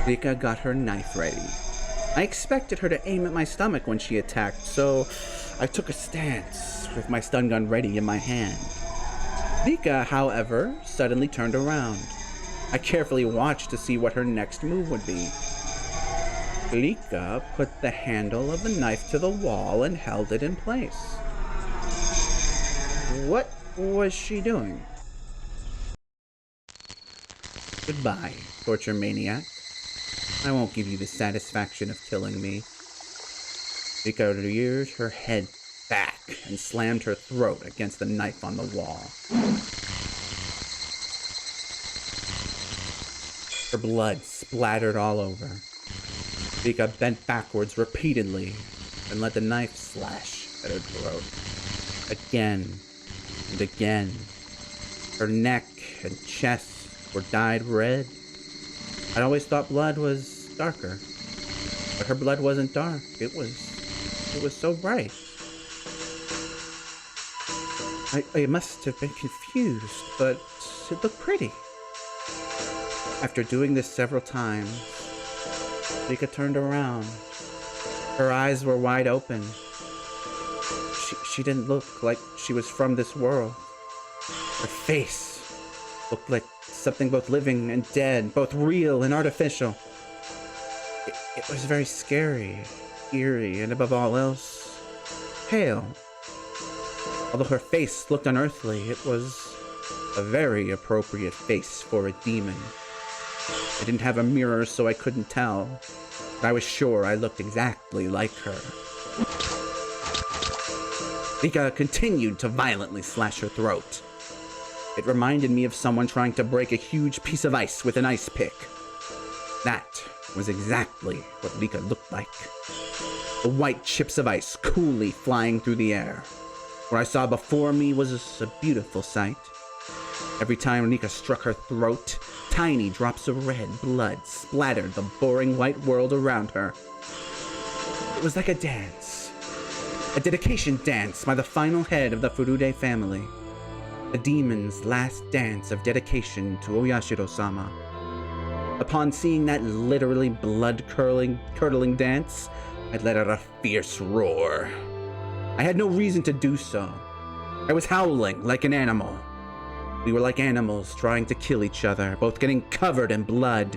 Rika got her knife ready. I expected her to aim at my stomach when she attacked, so I took a stance with my stun gun ready in my hand. Rika, however, suddenly turned around. I carefully watched to see what her next move would be. Rika put the handle of the knife to the wall and held it in place. What was she doing? Goodbye, torture maniac. I won't give you the satisfaction of killing me. Rika reared her head back and slammed her throat against the knife on the wall. Her blood splattered all over. Rika bent backwards repeatedly and let the knife slash at her throat. Again and again. Her neck and chest were dyed red. I'd always thought blood was darker, but her blood wasn't dark. It was so bright. I must have been confused, but it looked pretty. After doing this several times, Rika turned around. Her eyes were wide open. She didn't look like she was from this world. Her face looked like something both living and dead, both real and artificial. It was very scary, eerie, and above all else, pale. Although her face looked unearthly, it was a very appropriate face for a demon. I didn't have a mirror, so I couldn't tell, but I was sure I looked exactly like her. Rika continued to violently slash her throat. It reminded me of someone trying to break a huge piece of ice with an ice pick. That was exactly what Rika looked like. The white chips of ice coolly flying through the air. What I saw before me was a beautiful sight. Every time Rika struck her throat, tiny drops of red blood splattered the boring white world around her. It was like a dance. A dedication dance by the final head of the Furude family. The demon's last dance of dedication to Oyashiro-sama. Upon seeing that literally blood-curdling dance, I let out a fierce roar. I had no reason to do so. I was howling like an animal. We were like animals trying to kill each other, both getting covered in blood.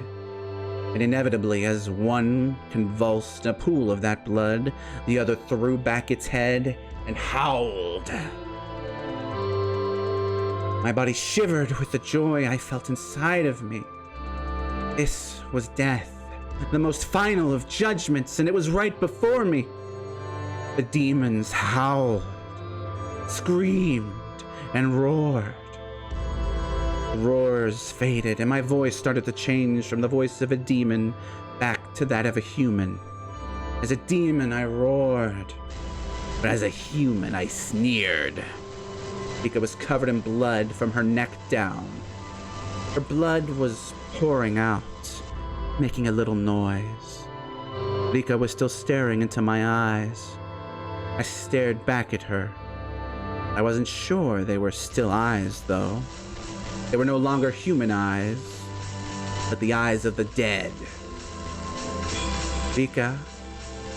And inevitably, as one convulsed in a pool of that blood, the other threw back its head and howled. My body shivered with the joy I felt inside of me. This was death, the most final of judgments, and it was right before me. The demons howled, screamed, and roared. The roars faded, and my voice started to change from the voice of a demon back to that of a human. As a demon, I roared, but as a human, I sneered. Rika was covered in blood from her neck down. Her blood was pouring out, making a little noise. Rika was still staring into my eyes. I stared back at her. I wasn't sure they were still eyes, though. They were no longer human eyes, but the eyes of the dead. Rika?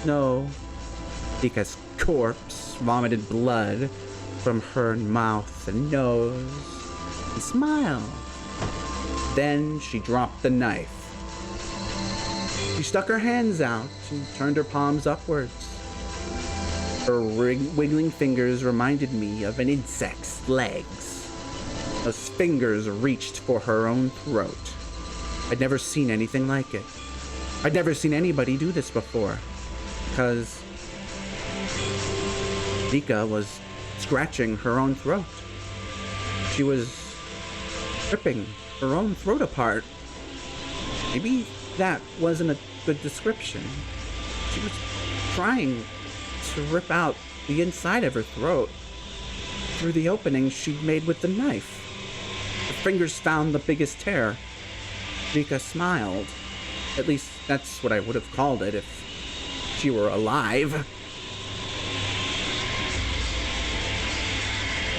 No. Rika's corpse vomited blood from her mouth and nose and smiled. Then she dropped the knife. She stuck her hands out and turned her palms upwards. Her wiggling fingers reminded me of an insect's legs. Those fingers reached for her own throat. I'd never seen anything like it. I'd never seen anybody do this before, because Rika was scratching her own throat. She was ripping her own throat apart. Maybe that wasn't a good description. She was trying to rip out the inside of her throat. through the opening she'd made with the knife. Her fingers found the biggest tear. Rika smiled. At least, that's what I would have called it if she were alive.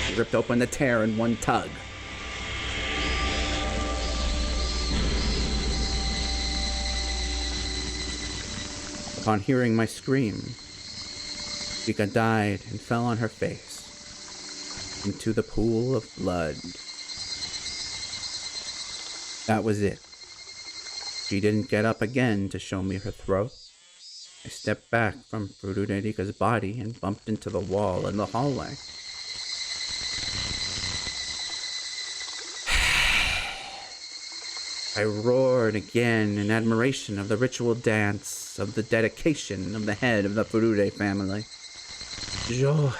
She ripped open the tear in one tug. Upon hearing my scream, Rika died and fell on her face into the pool of blood. That was it. She didn't get up again to show me her throat. I stepped back from Furude Rika's body and bumped into the wall in the hallway. I roared again in admiration of the ritual dance, of the dedication of the head of the Furude family. Joy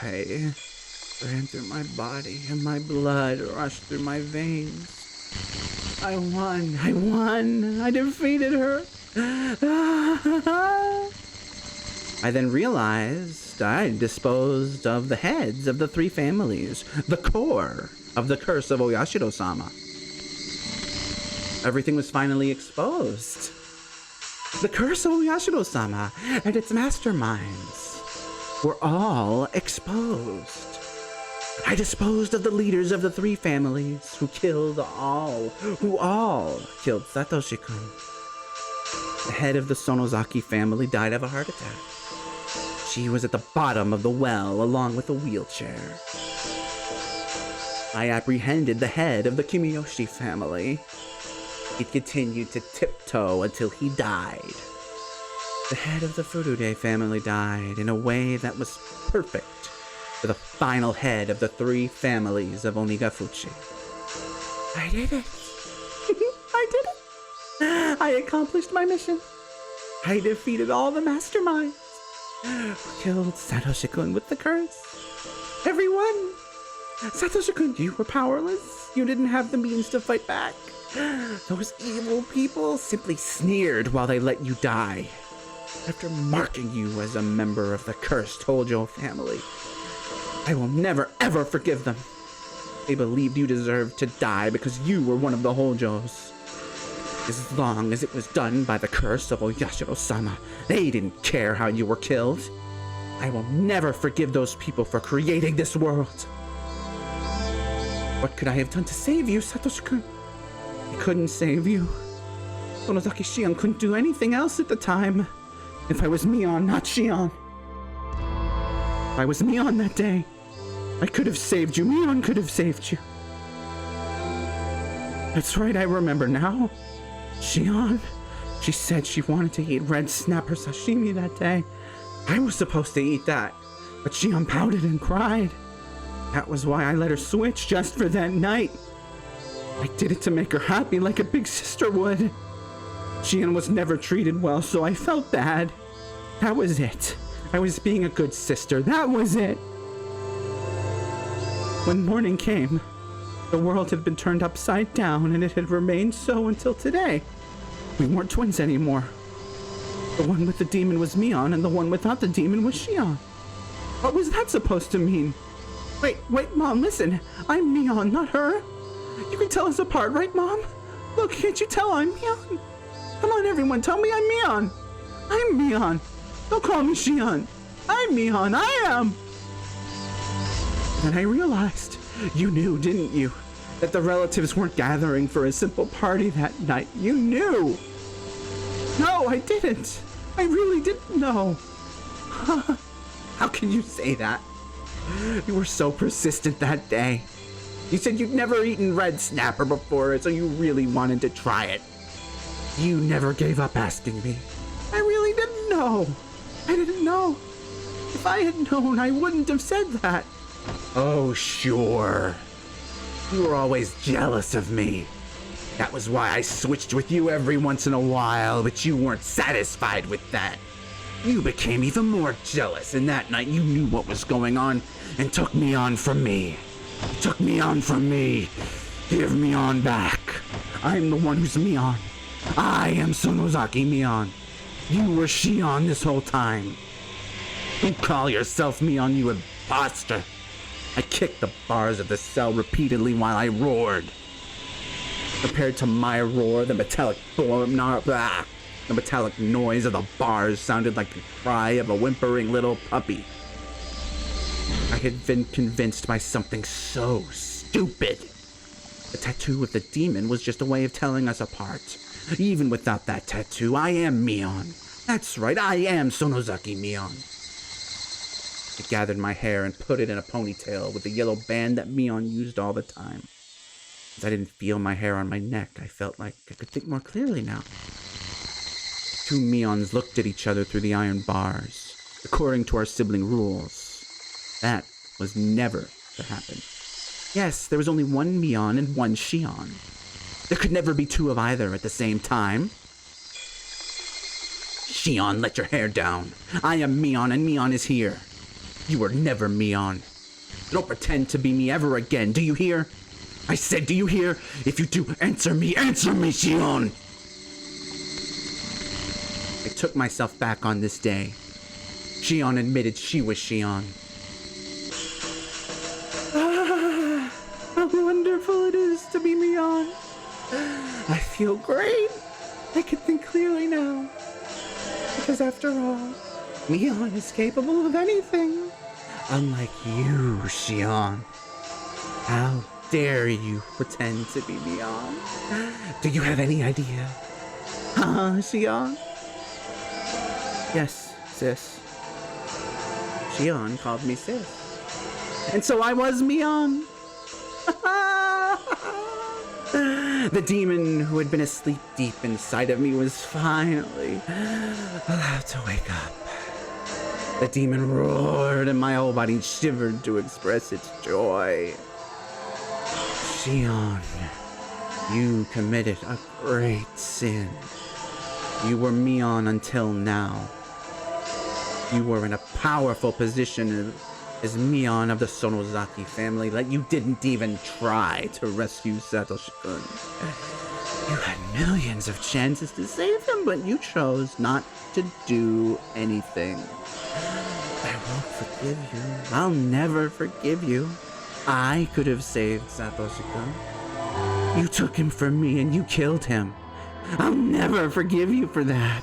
ran through my body and my blood rushed through my veins. I won, I defeated her. I then realized I'd disposed of the heads of the three families, the core of the curse of Oyashiro-sama. Everything was finally exposed. The curse of Oyashiro-sama and its masterminds were all exposed. I disposed of the leaders of the three families who all killed Satoshi-kun. The head of the Sonozaki family died of a heart attack. She was at the bottom of the well along with a wheelchair. I apprehended the head of the Kimiyoshi family. He continued to tiptoe until he died. The head of the Furude family died in a way that was perfect for the final head of the three families of Onigafuchi. I did it. I did it. I accomplished my mission. I defeated all the masterminds. Killed Satoshi-kun with the curse. Everyone. Satoshi-kun, you were powerless. You didn't have the means to fight back. Those evil people simply sneered while they let you die. After marking you as a member of the cursed Hojo family, I will never ever forgive them. They believed you deserved to die because you were one of the Hojos. As long as it was done by the curse of Oyashiro-sama, they didn't care how you were killed. I will never forgive those people for creating this world. What could I have done to save you, Satoshi-kun? I couldn't save you. Sonozaki Shion couldn't do anything else at the time. If I was Mion, not Shion. If I was Mion that day, I could have saved you. Mion could have saved you. That's right, I remember now. Shion, she said she wanted to eat red snapper sashimi that day. I was supposed to eat that, but Shion pouted and cried. That was why I let her switch just for that night. I did it to make her happy like a big sister would. Shion was never treated well, so I felt bad. That was it. I was being a good sister. That was it. When morning came, the world had been turned upside down, and it had remained so until today. We weren't twins anymore. The one with the demon was Mion, and the one without the demon was Shion. What was that supposed to mean? Wait, Mom, listen. I'm Mion, not her. You can tell us apart, right, Mom? Look, can't you tell I'm Mion? Come on, everyone, tell me I'm Mion. I'm Mion. Don't call me Shion. I'm Mion, I am. Then I realized, you knew, didn't you, that the relatives weren't gathering for a simple party that night. You knew. No, I didn't. I really didn't know. How can you say that? You were so persistent that day. You said you'd never eaten red snapper before, so you really wanted to try it. You never gave up asking me. I really didn't know. I didn't know. If I had known, I wouldn't have said that. Oh, sure. You were always jealous of me. That was why I switched with you every once in a while, but you weren't satisfied with that. You became even more jealous, and that night you knew what was going on and took me on from me. You took me on from me. Give me on back. I'm the one who's Mion. I am Sonozaki Mion. You were Shion this whole time. Don't call yourself Mion, you imposter. I kicked the bars of the cell repeatedly while I roared. Compared to my roar, the metallic noise of the bars sounded like the cry of a whimpering little puppy. I had been convinced by something so stupid. The tattoo of the demon was just a way of telling us apart. Even without that tattoo, I am Mion. That's right, I am Sonozaki Mion. I gathered my hair and put it in a ponytail with the yellow band that Mion used all the time. As I didn't feel my hair on my neck, I felt like I could think more clearly now. Two Mions looked at each other through the iron bars. According to our sibling rules, that was never to happen. Yes, there was only one Mion and one Shion. There could never be two of either at the same time. Shion, let your hair down. I am Mion and Mion is here. You were never Mion. Don't pretend to be me ever again, do you hear? I said, do you hear? If you do, answer me, Shion! I took myself back on this day. Shion admitted she was Shion. Ah, how wonderful it is to be Mion. I feel great. I can think clearly now. Because after all, Mion is capable of anything. Unlike you, Shion. How dare you pretend to be Mion? Do you have any idea? Huh, Shion? Yes, sis. Shion called me sis. And so I was Mion. The demon who had been asleep deep inside of me was finally allowed to wake up. The demon roared and my whole body shivered to express its joy. Shion, you committed a great sin. You were Mion until now. You were in a powerful position as Mion of the Sonozaki family that you didn't even try to rescue Satoshi-kun. You had millions of chances to save him, but you chose not to do anything. I won't forgive you. I'll never forgive you. I could have saved Satoshi-kun. You took him from me and you killed him. I'll never forgive you for that.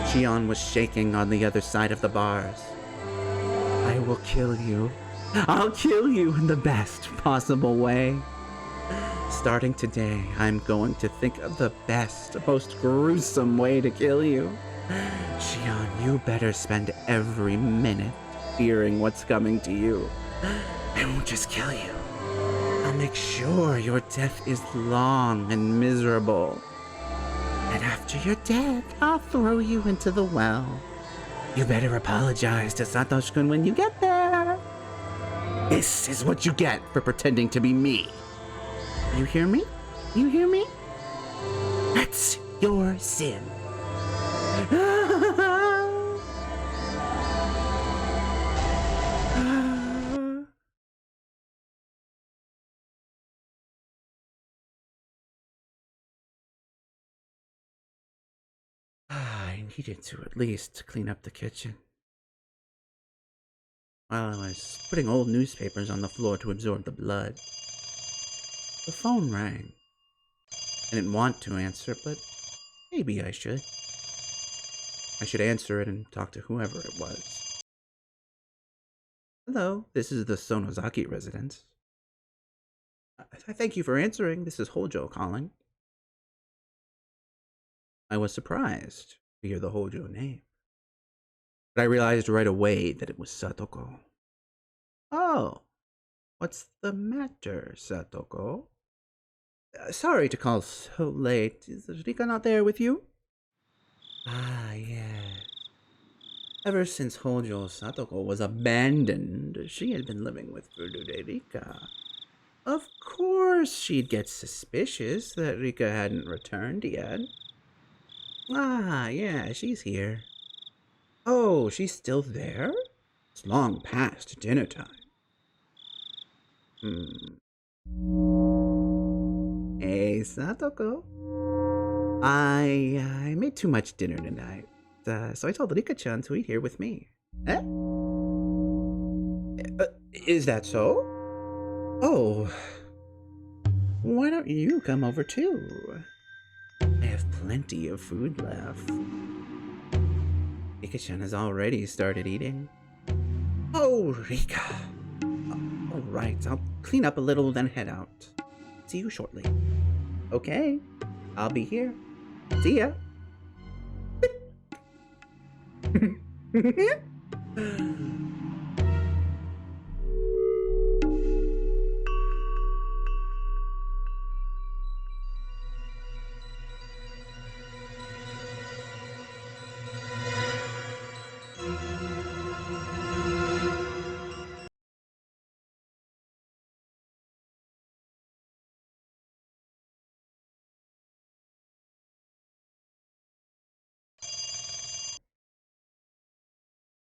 Shion was shaking on the other side of the bars. I will kill you. I'll kill you in the best possible way. Starting today, I'm going to think of the best, most gruesome way to kill you. Shion, you better spend every minute fearing what's coming to you. I won't just kill you. I'll make sure your death is long and miserable. And after you're dead, I'll throw you into the well. You better apologize to Satoshi-kun when you get there. This is what you get for pretending to be me. You hear me? You hear me? That's your sin. I needed to at least clean up the kitchen. While I was putting old newspapers on the floor to absorb the blood, the phone rang. I didn't want to answer, but maybe I should. I should answer it and talk to whoever it was. Hello, this is the Sonozaki residence. I thank you for answering. This is Hojo calling. I was surprised to hear the Hojo name, but I realized right away that it was Satoko. Oh, what's the matter, Satoko? Sorry to call so late. Is Rika not there with you? Ah, yes. Ever since Hojo Satoko was abandoned, she had been living with Furude Rika. Of course she'd get suspicious that Rika hadn't returned yet. Ah, yeah, she's here. Oh, she's still there? It's long past dinner time. Hey, Satoko. I made too much dinner tonight, so I told Rika-chan to eat here with me. Eh? Is that so? Oh, why don't you come over too? I have plenty of food left. Rika-chan has already started eating. Oh, Rika. All right, I'll clean up a little, then head out. See you shortly. Okay, I'll be here. See ya.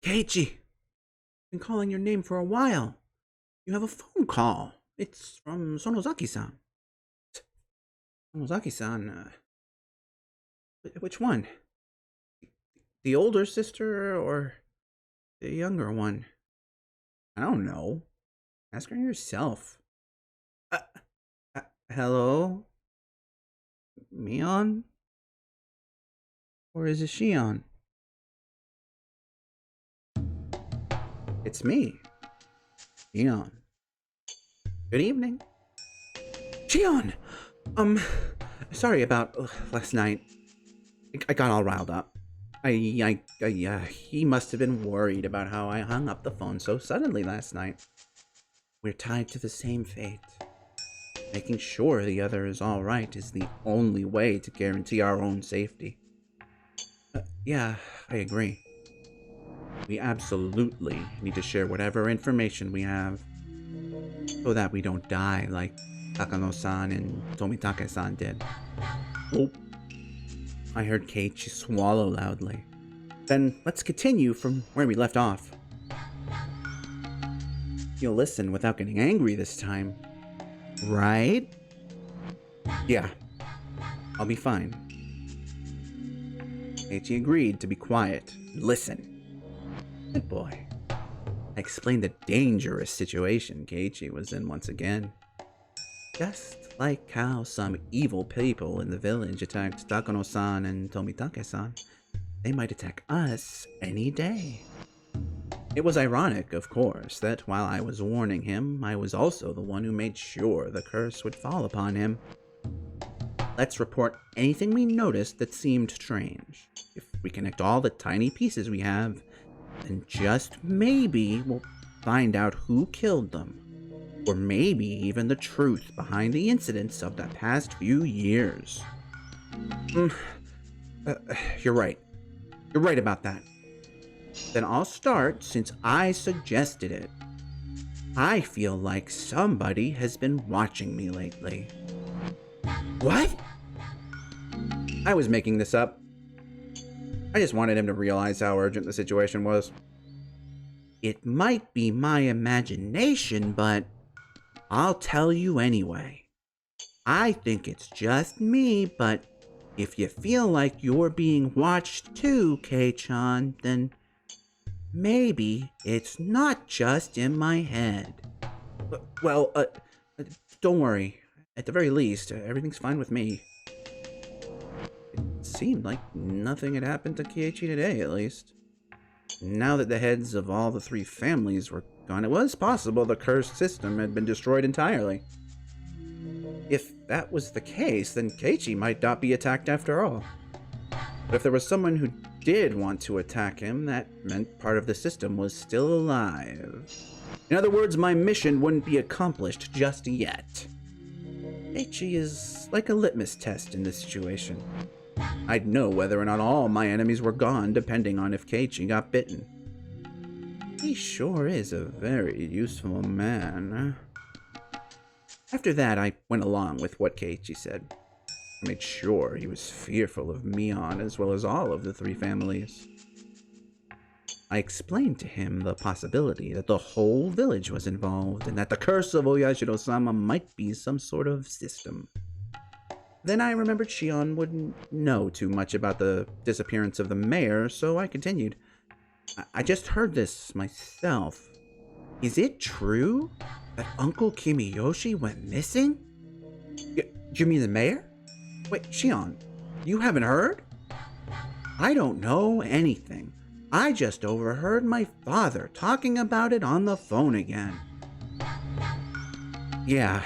Keiichi, been calling your name for a while. You have a phone call. It's from Sonozaki-san. Sonozaki-san, which one? The older sister or the younger one? I don't know. Ask her yourself. Uh, hello? Mion? Or is it Shion? It's me. Shion. Good evening. Shion! Sorry about last night. I got all riled up. He must have been worried about how I hung up the phone so suddenly last night. We're tied to the same fate. Making sure the other is all right is the only way to guarantee our own safety. Yeah, I agree. We absolutely need to share whatever information we have so that we don't die like Takano-san and Tomitake-san did. Oh, I heard Keiichi swallow loudly. Then let's continue from where we left off. You'll listen without getting angry this time, right? Yeah, I'll be fine. Keiichi agreed to be quiet and listen. Good boy. I explained the dangerous situation Keiichi was in once again. Just like how some evil people in the village attacked Takano-san and Tomitake-san, they might attack us any day. It was ironic, of course, that while I was warning him, I was also the one who made sure the curse would fall upon him. Let's report anything we noticed that seemed strange. If we connect all the tiny pieces we have, then just maybe we'll find out who killed them. Or maybe even the truth behind the incidents of the past few years. You're right. You're right about that. Then I'll start since I suggested it. I feel like somebody has been watching me lately. What? I was making this up. I just wanted him to realize how urgent the situation was. It might be my imagination, but I'll tell you anyway. I think it's just me, but if you feel like you're being watched too, Kei-chan, then maybe it's not just in my head. Well, don't worry. At the very least, everything's fine with me. It seemed like nothing had happened to Keiichi today, at least. Now that the heads of all the three families were gone, it was possible the cursed system had been destroyed entirely. If that was the case, then Keiichi might not be attacked after all. But if there was someone who did want to attack him, that meant part of the system was still alive. In other words, my mission wouldn't be accomplished just yet. Keiichi is like a litmus test in this situation. I'd know whether or not all my enemies were gone, depending on if Keiichi got bitten. He sure is a very useful man. After that, I went along with what Keiichi said. I made sure he was fearful of Mion as well as all of the three families. I explained to him the possibility that the whole village was involved and that the curse of Oyashiro-sama might be some sort of system. Then I remembered Shion wouldn't know too much about the disappearance of the mayor, so I continued. I just heard this myself. Is it true that Uncle Kimiyoshi went missing? You mean the mayor? Wait, Shion, you haven't heard? I don't know anything. I just overheard my father talking about it on the phone again. Yeah,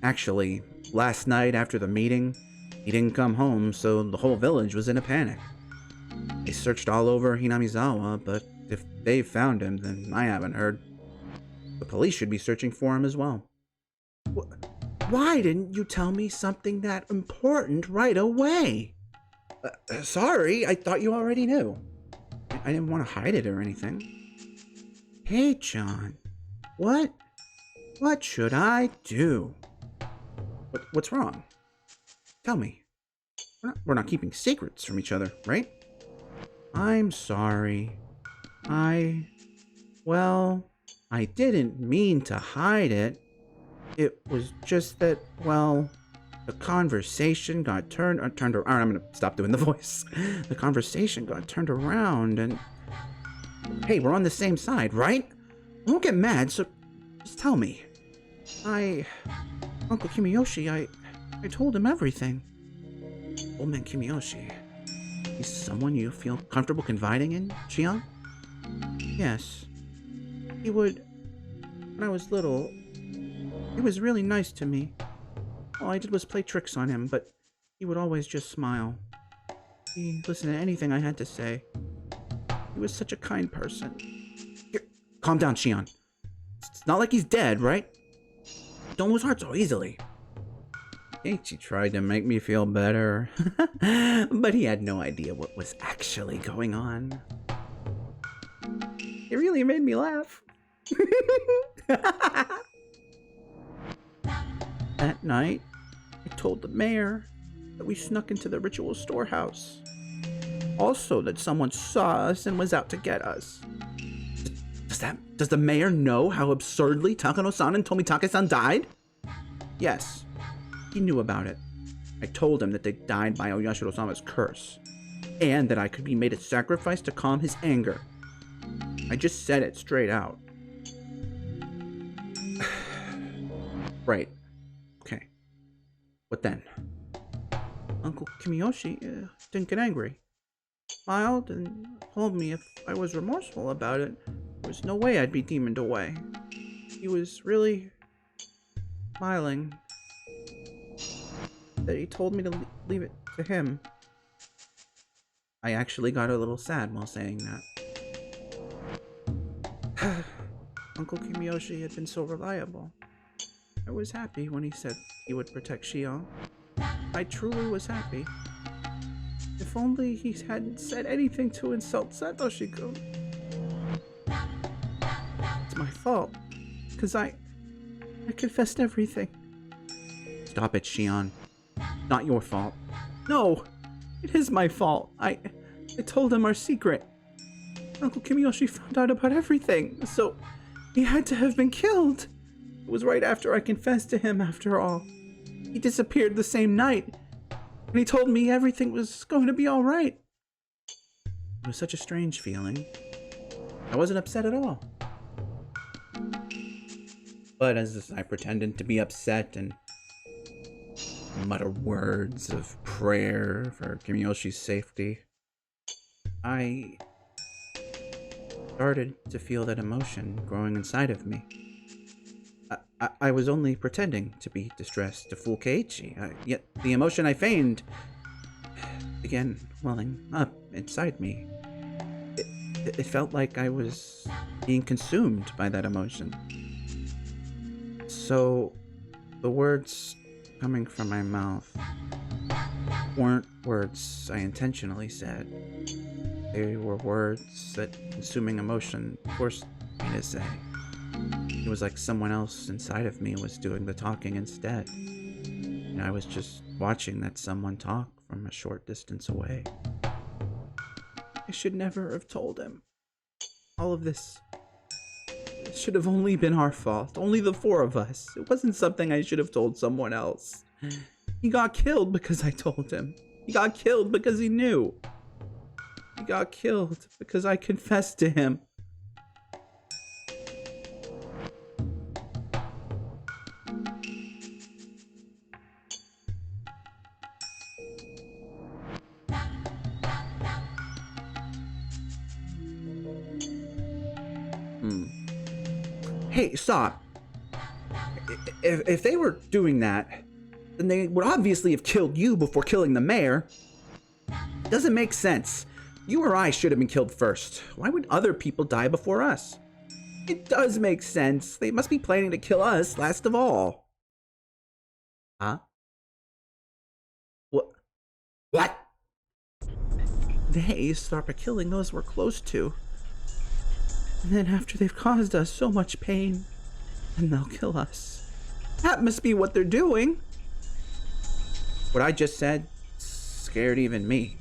actually, last night after the meeting, he didn't come home, so the whole village was in a panic. They searched all over Hinamizawa, but if they found him, then I haven't heard. The police should be searching for him as well. Why didn't you tell me something that important right away? Sorry, I thought you already knew. I didn't want to hide it or anything. Hey, John. What should I do? What's wrong? Tell me. We're not keeping secrets from each other, right? I'm sorry. Well, I didn't mean to hide it. It was just that, well, the conversation got turned around. I'm gonna stop doing the voice. The conversation got turned around and... Hey, we're on the same side, right? I won't get mad, so just tell me. Uncle Kimiyoshi, I told him everything. Old man Kimiyoshi. He's someone you feel comfortable confiding in, Shion? Yes. He would... When I was little, he was really nice to me. All I did was play tricks on him, but he would always just smile. He listened to anything I had to say. He was such a kind person. Here, calm down, Shion. It's not like he's dead, right? Don't lose heart so easily. Keiichi tried to make me feel better, but he had no idea what was actually going on. It really made me laugh. That night, I told the mayor that we snuck into the ritual storehouse. Also that someone saw us and was out to get us. Does the mayor know how absurdly Takano-san and Tomitake-san died? Yes, he knew about it. I told him that they died by Oyashiro-sama's curse, and that I could be made a sacrifice to calm his anger. I just said it straight out. Right. Okay. What then? Uncle Kimiyoshi didn't get angry. Smiled and told me if I was remorseful about it, there was no way I'd be demoned away. He was really smiling. That he told me to leave it to him. I actually got a little sad while saying that. Uncle Kimiyoshi had been so reliable. I was happy when he said he would protect Shion. I truly was happy. If only he hadn't said anything to insult Satoshi-kun. It's my fault, because I confessed everything. Stop it, Shion. Not your fault. No, it is my fault. I told him our secret. Uncle Kimiyoshi found out about everything, so he had to have been killed. It was right after I confessed to him, after all. He disappeared the same night, and he told me everything was going to be all right. It was such a strange feeling. I wasn't upset at all. But as I pretended to be upset and mutter words of prayer for Kimiyoshi's safety, I started to feel that emotion growing inside of me. I was only pretending to be distressed to fool Keiichi, yet the emotion I feigned began welling up inside me. It felt like I was being consumed by that emotion. So the words coming from my mouth weren't words I intentionally said. They were words that consuming emotion forced me to say. It was like someone else inside of me was doing the talking instead, and I was just watching that someone talk from a short distance away. I should never have told him. All of this, it should have only been our fault, only the four of us. It wasn't something I should have told someone else. He got killed because I told him. He got killed because he knew. He got killed because I confessed to him. Hey, stop. If they were doing that, then they would obviously have killed you before killing the mayor. It doesn't make sense. You or I should have been killed first. Why would other people die before us? It does make sense. They must be planning to kill us last of all. Huh? What? What? They start by killing those we're close to. And then after they've caused us so much pain, then they'll kill us. That must be what they're doing. What I just said scared even me.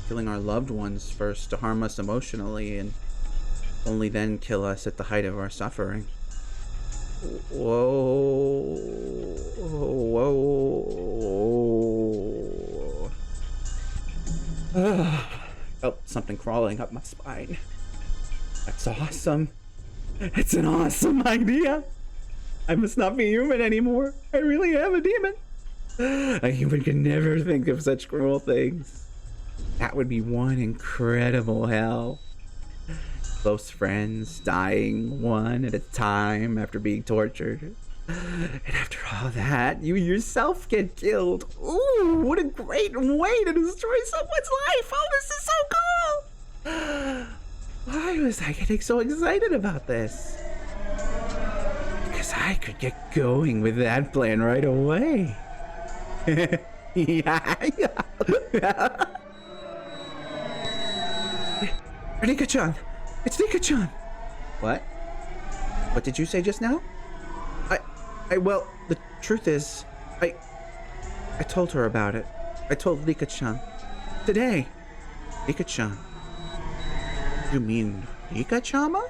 Killing our loved ones first to harm us emotionally and only then kill us at the height of our suffering. Whoa. Felt something crawling up my spine. That's awesome. It's an awesome idea. I must not be human anymore. I really am a demon. A human could never think of such cruel things. That would be one incredible hell. Close friends dying one at a time after being tortured. And after all that, you yourself get killed. Ooh, what a great way to destroy someone's life. Oh, this is so cool. Why was I getting so excited about this? Because I could get going with that plan right away. Yeah. Rika-chan! It's Rika-chan! What? What did you say just now? Well, the truth is, I told her about it. I told Rika-chan. Today. Rika-chan. You mean Rika-chama?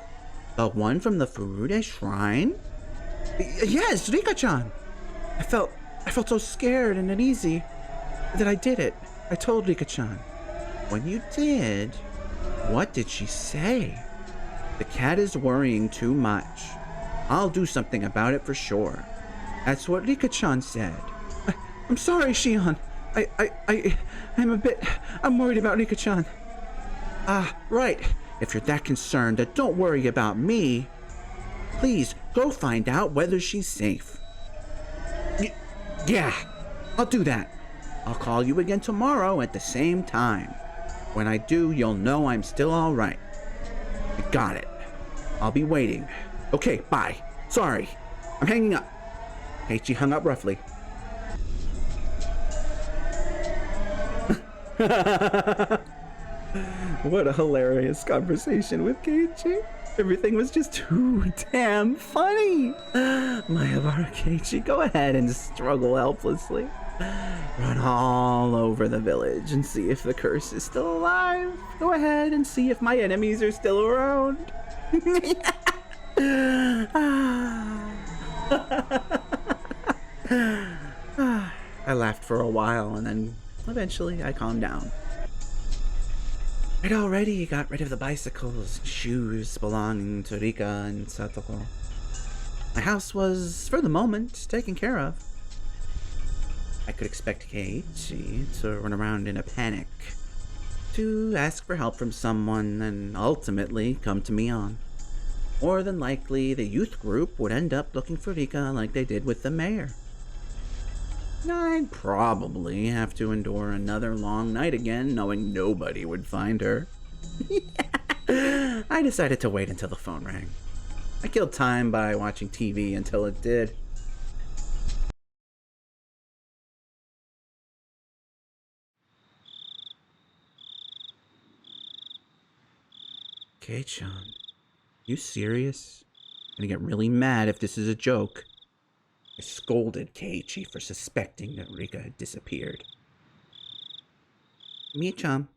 The one from the Furude Shrine? Yes, Rika-chan! I felt so scared and uneasy that I did it. I told Rika-chan. When you did, what did she say? The cat is worrying too much. I'll do something about it for sure. That's what Rika-chan said. I'm sorry, Shion. I'm worried about Rika-chan. Right. If you're that concerned, then don't worry about me. Please, go find out whether she's safe. Yeah, I'll do that. I'll call you again tomorrow at the same time. When I do, you'll know I'm still all right. You got it. I'll be waiting. Okay, bye. Sorry. I'm hanging up. Keiichi hung up roughly. What a hilarious conversation with Keiichi. Everything was just too damn funny. Mahabara Keiichi, go ahead and struggle helplessly. Run all over the village and see if the curse is still alive. Go ahead and see if my enemies are still around. I laughed for a while and then eventually I calmed down. I'd already got rid of the bicycles and shoes belonging to Rika and Satoko. My house was, for the moment, taken care of. I could expect Keiichi to run around in a panic, to ask for help from someone and ultimately come to me on. More than likely, the youth group would end up looking for Rika like they did with the mayor. I'd probably have to endure another long night again, knowing nobody would find her. I decided to wait until the phone rang. I killed time by watching TV until it did. Kei-chan, you serious? I'm gonna get really mad if this is a joke. I scolded Keiichi for suspecting that Rika had disappeared. Mii-chan,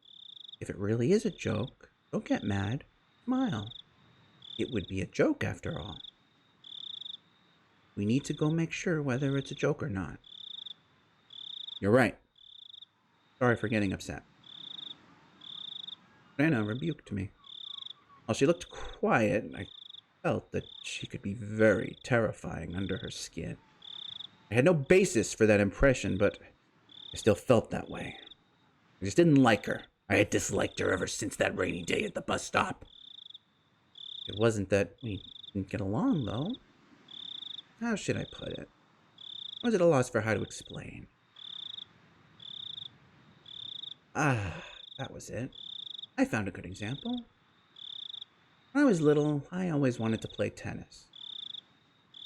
if it really is a joke, don't get mad. Smile. It would be a joke after all. We need to go make sure whether it's a joke or not. You're right. Sorry for getting upset. Rena rebuked me. While she looked quiet, I felt that she could be very terrifying under her skin. I had no basis for that impression, but I still felt that way. I just didn't like her. I had disliked her ever since that rainy day at the bus stop. It wasn't that we didn't get along, though. How should I put it? I was at a loss for how to explain. That was it. I found a good example. When I was little, I always wanted to play tennis.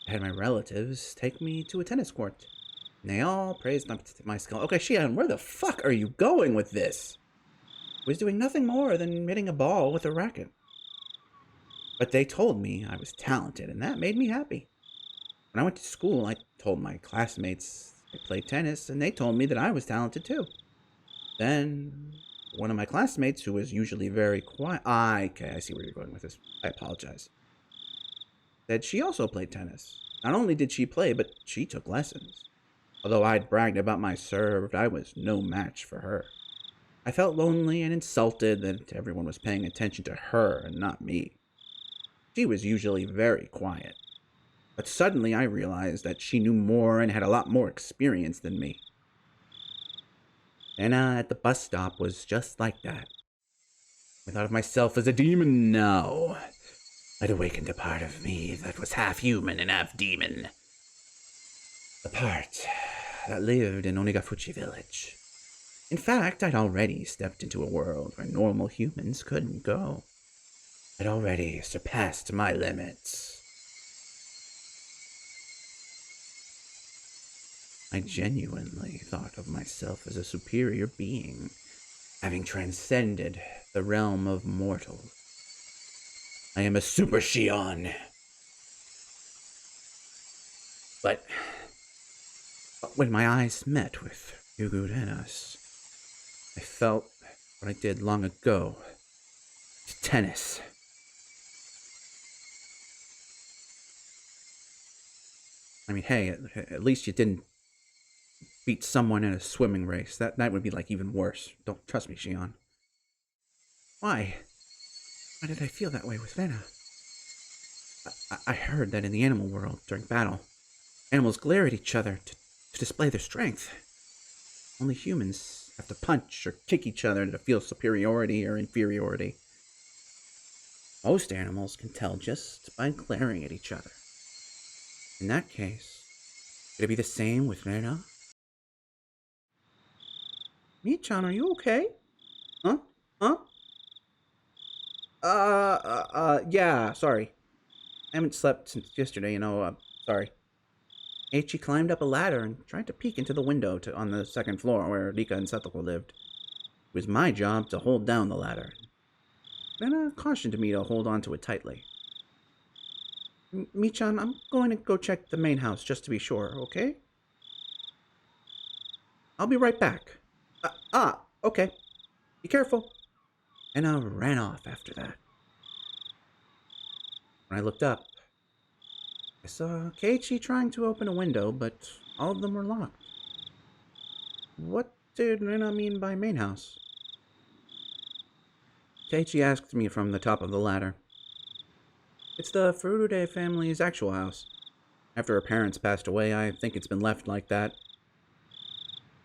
I had my relatives take me to a tennis court, and they all praised my skill. Okay, Shion, where the fuck are you going with this? I was doing nothing more than hitting a ball with a racket. But they told me I was talented, and that made me happy. When I went to school, I told my classmates I played tennis, and they told me that I was talented too. Then, one of my classmates, who was usually very quiet... okay, I see where you're going with this. I apologize. Said she also played tennis. Not only did she play, but she took lessons. Although I'd bragged about my serve, I was no match for her. I felt lonely and insulted that everyone was paying attention to her and not me. She was usually very quiet. But suddenly I realized that she knew more and had a lot more experience than me. Anna at the bus stop was just like that. I thought of myself as a demon now. I'd awakened a part of me that was half human and half demon. The part that lived in Onigafuchi village. In fact, I'd already stepped into a world where normal humans couldn't go. I'd already surpassed my limits. I genuinely thought of myself as a superior being, having transcended the realm of mortals. I am a Super Shion. But when my eyes met with Higurashi, I felt what I did long ago. Tennis. I mean, hey, at least you didn't beat someone in a swimming race. That would be like even worse. Don't trust me, Shion. Why? Why did I feel that way with Rena? I heard that in the animal world during battle, animals glare at each other to display their strength. Only humans have to punch or kick each other to feel superiority or inferiority. Most animals can tell just by glaring at each other. In that case, could it be the same with Rena? Michan, are you okay? Huh? Yeah, sorry. I haven't slept since yesterday, sorry. Eiichi climbed up a ladder and tried to peek into the window on the second floor where Rika and Satoko lived. It was my job to hold down the ladder. Rena cautioned me to hold on to it tightly. Michan, I'm going to go check the main house just to be sure, okay? I'll be right back. Okay. Be careful. And I ran off after that. When I looked up, I saw Keiichi trying to open a window, but all of them were locked. What did Rena mean by main house? Keiichi asked me from the top of the ladder. It's the Furude family's actual house. After her parents passed away, I think it's been left like that.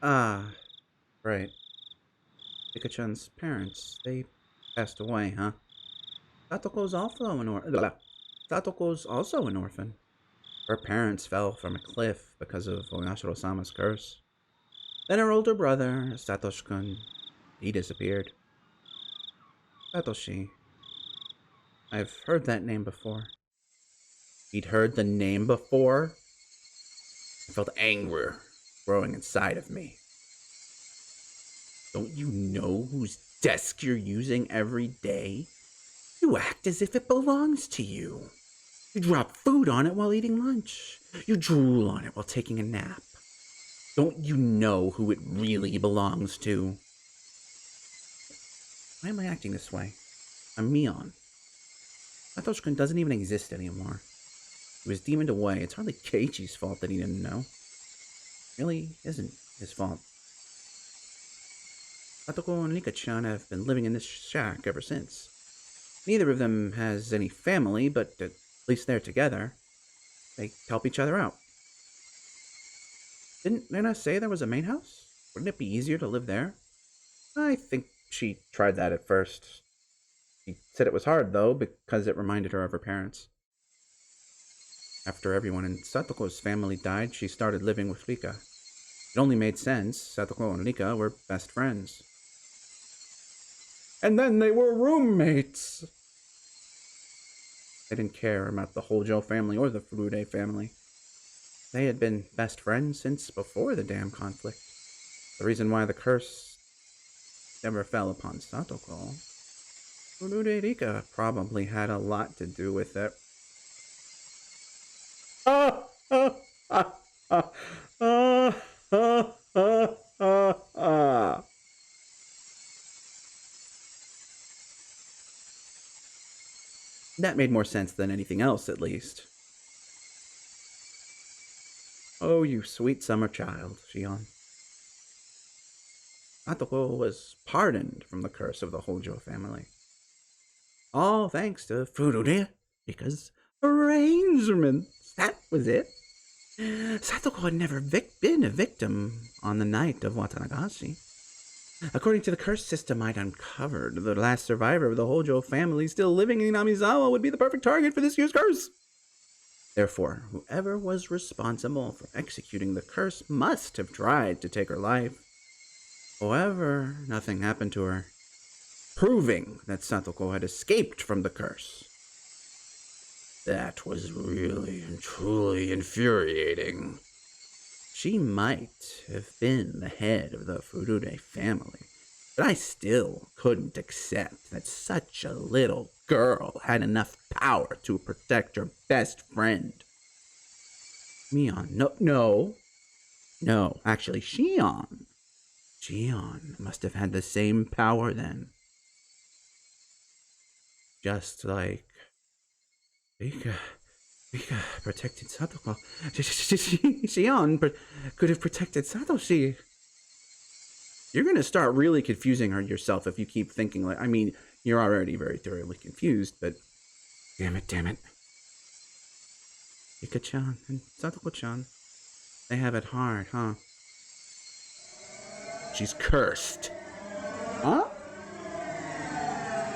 Ah, right. Rika-chan's parents, they passed away, huh? Satoko's also an orphan. Her parents fell from a cliff because of Oyashiro-sama's curse. Then her older brother, Satoshi-kun, he disappeared. Satoshi. I've heard that name before. He'd heard the name before? I felt anger growing inside of me. Don't you know whose desk you're using every day? You act as if it belongs to you. You drop food on it while eating lunch. You drool on it while taking a nap. Don't you know who it really belongs to? Why am I acting this way? I'm Mion. Satoshi-kun doesn't even exist anymore. He was demoned away. It's hardly Keiichi's fault that he didn't know. It really isn't his fault. Satoko and Rika-chan have been living in this shack ever since. Neither of them has any family, but at least they're together. They help each other out. Didn't Rena say there was a main house? Wouldn't it be easier to live there? I think She tried that at first. She said it was hard, though, because it reminded her of her parents. After everyone in Satoko's family died, she started living with Rika. It only made sense. Satoko and Rika were best friends. And then they were roommates! They didn't care about the Hojo family or the Furude family. They had been best friends since before the damn conflict. The reason why the curse never fell upon Satoko. Furude Rika probably had a lot to do with it. That made more sense than anything else, at least. Oh, you sweet summer child, Shion. Satoko was pardoned from the curse of the Hojo family. All thanks to Furude Rika's arrangements. That was it. Satoko had never been a victim on the night of Watanagashi. According to the curse system I'd uncovered, the last survivor of the Hojo family still living in Inamizawa would be the perfect target for this year's curse. Therefore, whoever was responsible for executing the curse must have tried to take her life. However, nothing happened to her, proving that Satoko had escaped from the curse. That was really and truly infuriating. She might have been the head of the Furude family, but I still couldn't accept that such a little girl had enough power to protect her best friend. Mion, no, actually, Shion must have had the same power then. Just like Rika protected Satoko. Shion could have protected Satoshi. You're going to start really confusing her yourself if you keep thinking like, I mean, you're already very thoroughly confused, but damn it. Rika-chan and Satoko-chan, they have it hard, huh? She's cursed. Huh?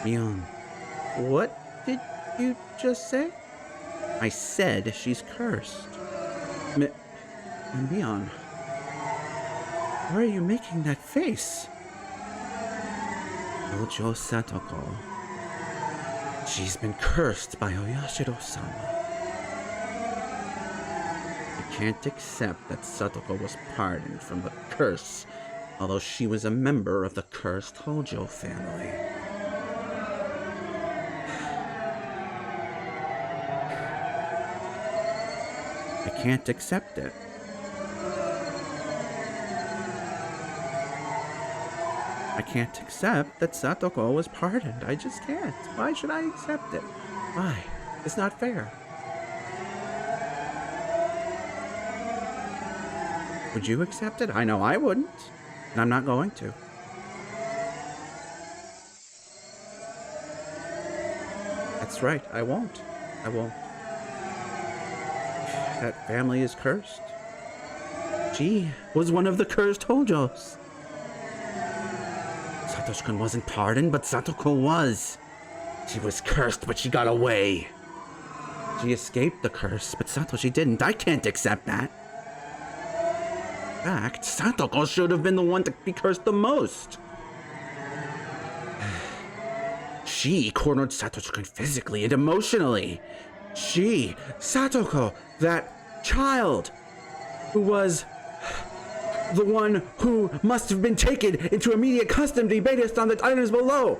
Mion, what did you just say? I said she's cursed. Mion, why are you making that face? Hojo Satoko. She's been cursed by Oyashiro-sama. I can't accept that Satoko was pardoned from the curse, although she was a member of the cursed Hojo family. I can't accept it. I can't accept that Satoko was pardoned. I just can't. Why should I accept it? Why? It's not fair. Would you accept it? I know I wouldn't, and I'm not going to. That's right, I won't. That family is cursed. She was one of the cursed Hojos. Satoshi-kun wasn't pardoned, but Satoko was. She was cursed, but she got away. She escaped the curse, but Satoshi didn't. I can't accept that. In fact, Satoko should have been the one to be cursed the most. She cornered Satoshi-kun physically and emotionally. She, Satoko, that child, who was the one who must have been taken into immediate custody based on the items below.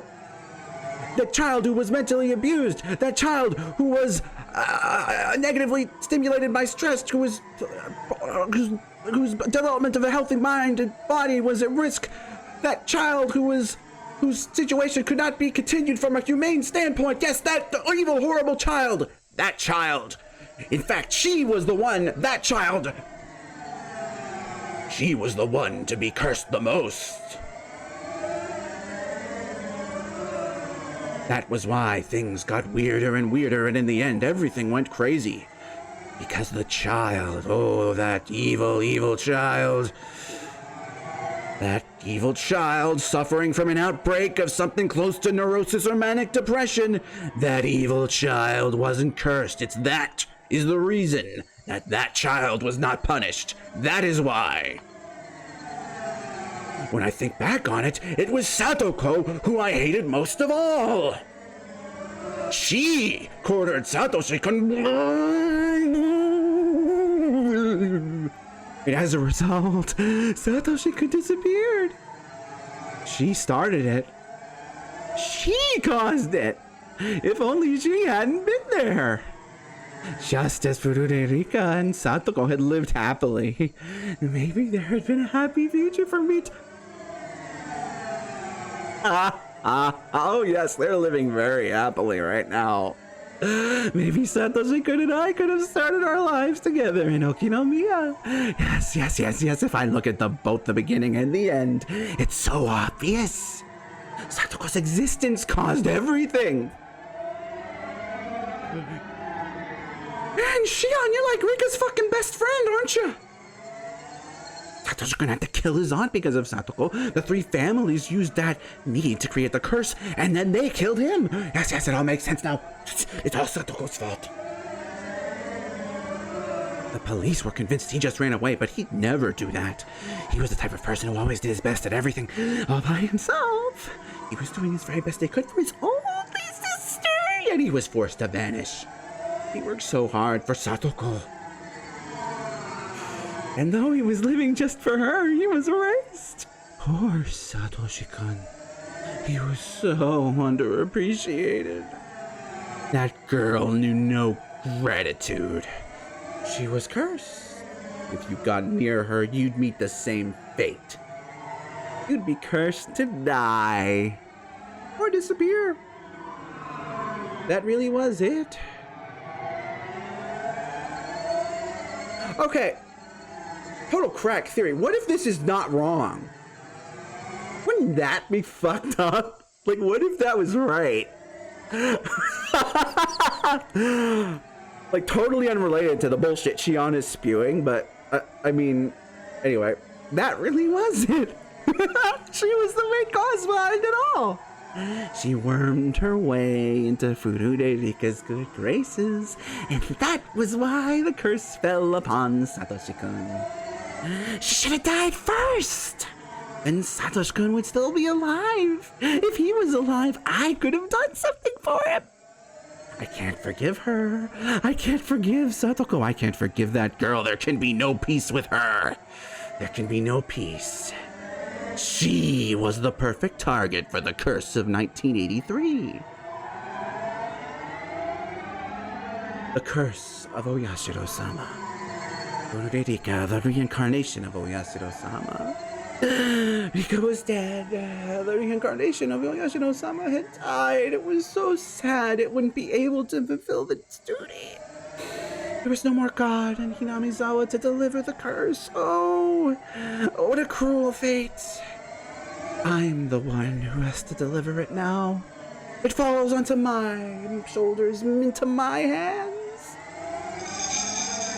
That child who was mentally abused. That child who was negatively stimulated by stress, whose development of a healthy mind and body was at risk. That child whose situation could not be continued from a humane standpoint. Yes, that evil, horrible child. That child. In fact, she was the one, that child. She was the one to be cursed the most. That was why things got weirder and weirder, and in the end, everything went crazy. Because the child, oh, that evil, evil child. That evil child suffering from an outbreak of something close to neurosis or manic depression. That evil child wasn't cursed. That is the reason that child was not punished. That is why. When I think back on it, it was Satoko who I hated most of all. She cornered Satoshi-kun. As a result, Satoshi-kun disappeared. She started it. She caused it. If only she hadn't been there. Just as Fururerika and Satoko had lived happily, maybe there had been a happy future for me to... Oh yes, they're living very happily right now. Maybe Satoshi-kun and I could have started our lives together in Okinomiya. Yes. If I look at both the beginning and the end, it's so obvious. Satoko's existence caused everything. Man, Shion, you're like Rika's fucking best friend, aren't you? Satoshi's gonna have to kill his aunt because of Satoko. The three families used that need to create the curse, and then they killed him. Yes, it all makes sense now. It's all Satoko's fault. The police were convinced he just ran away, but he'd never do that. He was the type of person who always did his best at everything, all by himself. He was doing his very best he could for his only sister, and he was forced to vanish. He worked so hard for Satoko. And though he was living just for her, he was erased. Poor Satoshi-kun. He was so underappreciated. That girl knew no gratitude. She was cursed. If you got near her, you'd meet the same fate. You'd be cursed to die. Or disappear. That really was it. Okay. Total crack theory. What if this is not wrong? Wouldn't that be fucked up? Like, what if that was right? Like, totally unrelated to the bullshit Shion is spewing, but, I mean, anyway, that really was it. She was the main cause behind it all. She wormed her way into Fururerika's good graces, and that was why the curse fell upon Satoshi-kun. She should have died first! Then Satoshi-kun would still be alive. If he was alive, I could have done something for him. I can't forgive her. I can't forgive Satoko. I can't forgive that girl. There can be no peace with her. There can be no peace. She was the perfect target for the curse of 1983. The curse of Oyashiro-sama. Fururerika, the reincarnation of Oyashiro-sama. Rika was dead. The reincarnation of Oyashiro-sama had died. It was so sad it wouldn't be able to fulfill its duty. There was no more God and Hinamizawa to deliver the curse. Oh, what a cruel fate. I'm the one who has to deliver it now. It falls onto my shoulders, into my hands.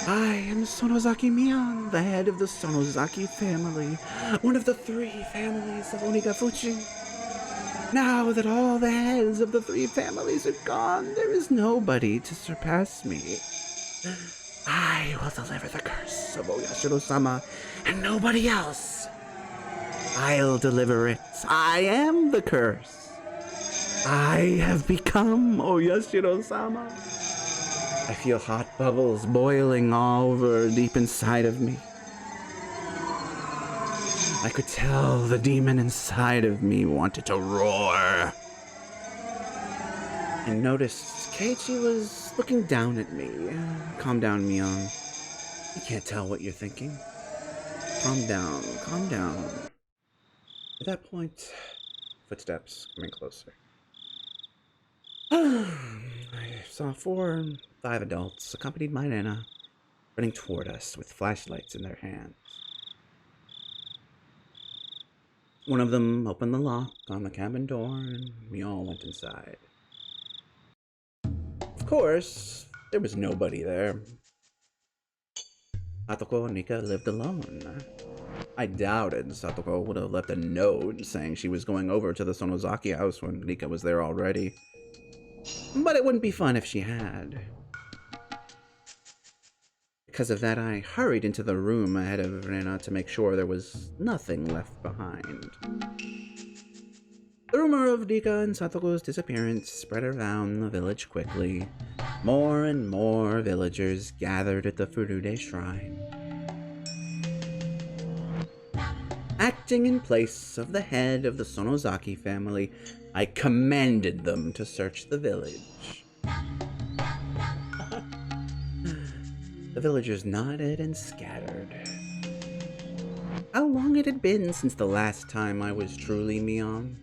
I am Sonozaki Mion, the head of the Sonozaki family, one of the three families of Onigafuchi. Now that all the heads of the three families are gone, there is nobody to surpass me. I will deliver the curse of Oyashiro-sama, and nobody else. I'll deliver it. I am the curse. I have become Oyashiro-sama. I feel hot bubbles boiling all over deep inside of me. I could tell the demon inside of me wanted to roar. I noticed Keiichi was looking down at me. Calm down, Mion. You can't tell what you're thinking. Calm down, calm down. At that point, footsteps coming closer. I saw 4 or 5 adults, accompanied by Nana, running toward us with flashlights in their hands. One of them opened the lock on the cabin door, and we all went inside. Of course, there was nobody there. Satoko and Nika lived alone. I doubted Satoko would have left a note saying she was going over to the Sonozaki house when Rika was there already. But it wouldn't be fun if she had. Because of that, I hurried into the room ahead of Rena to make sure there was nothing left behind. The rumor of Rika and Satoko's disappearance spread around the village quickly. More and more villagers gathered at the Furude shrine. Acting in place of the head of the Sonozaki family, I commanded them to search the village. The villagers nodded and scattered. How long it had been since the last time I was truly Mion.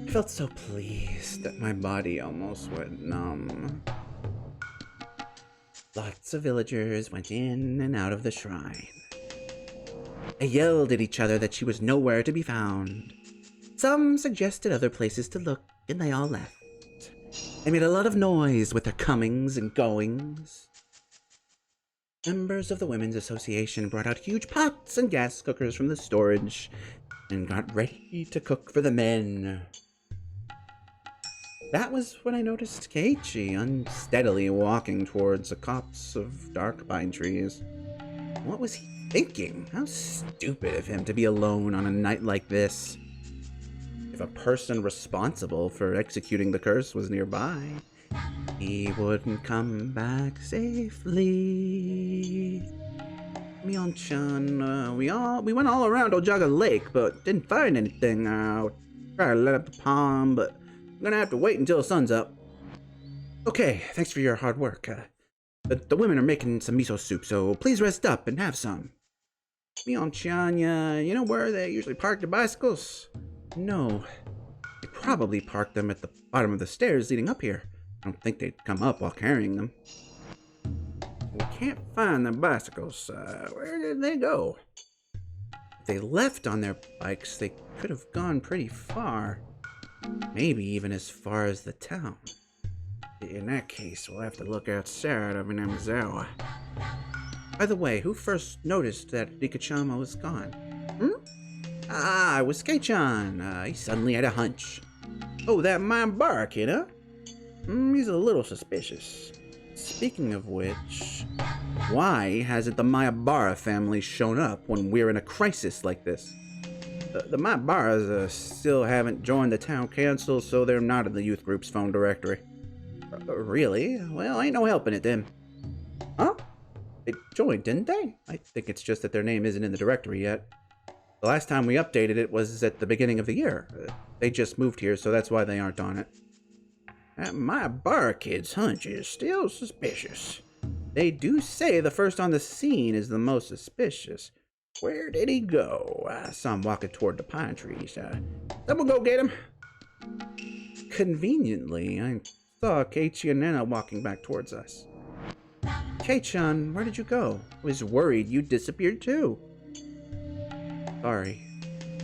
I felt so pleased that my body almost went numb. Lots of villagers went in and out of the shrine. They yelled at each other that she was nowhere to be found. Some suggested other places to look, and they all left. They made a lot of noise with their comings and goings. Members of the Women's Association brought out huge pots and gas cookers from the storage and got ready to cook for the men. That was when I noticed Keiichi unsteadily walking towards a copse of dark pine trees. What was he thinking? How stupid of him to be alone on a night like this. If a person responsible for executing the curse was nearby, he wouldn't come back safely. Mion-chan, we went all around Ojaga Lake, but didn't find anything. Tried to let up the pond, but I'm gonna have to wait until the sun's up. Okay, thanks for your hard work. The women are making some miso soup, so please rest up and have some. Mion-chan, you know where they usually park their bicycles? No. They probably parked them at the bottom of the stairs leading up here. I don't think they'd come up while carrying them. We can't find their bicycles. Where did they go? If they left on their bikes, they could have gone pretty far. Maybe even as far as the town. In that case, we'll have to look outside of Inamizawa. By the way, who first noticed that Rikachama was gone? It was Kei-chan. He suddenly had a hunch. Oh, that Mayabara kid, huh? He's a little suspicious. Speaking of which, why hasn't the Mayabara family shown up when we're in a crisis like this? The Mayabaras still haven't joined the town council, so they're not in the youth group's phone directory. Really? Well, ain't no helping it then. Huh? They joined, didn't they? I think it's just that their name isn't in the directory yet. The last time we updated it was at the beginning of the year. They just moved here, so that's why they aren't on it. That Mayabara kid's hunch is still suspicious. They do say the first on the scene is the most suspicious. Where did he go? I saw him walking toward the pine trees. Someone go get him. Conveniently, I saw Keiichi and Nana walking back towards us. Kei-chan, where did you go? I was worried you disappeared too. Sorry.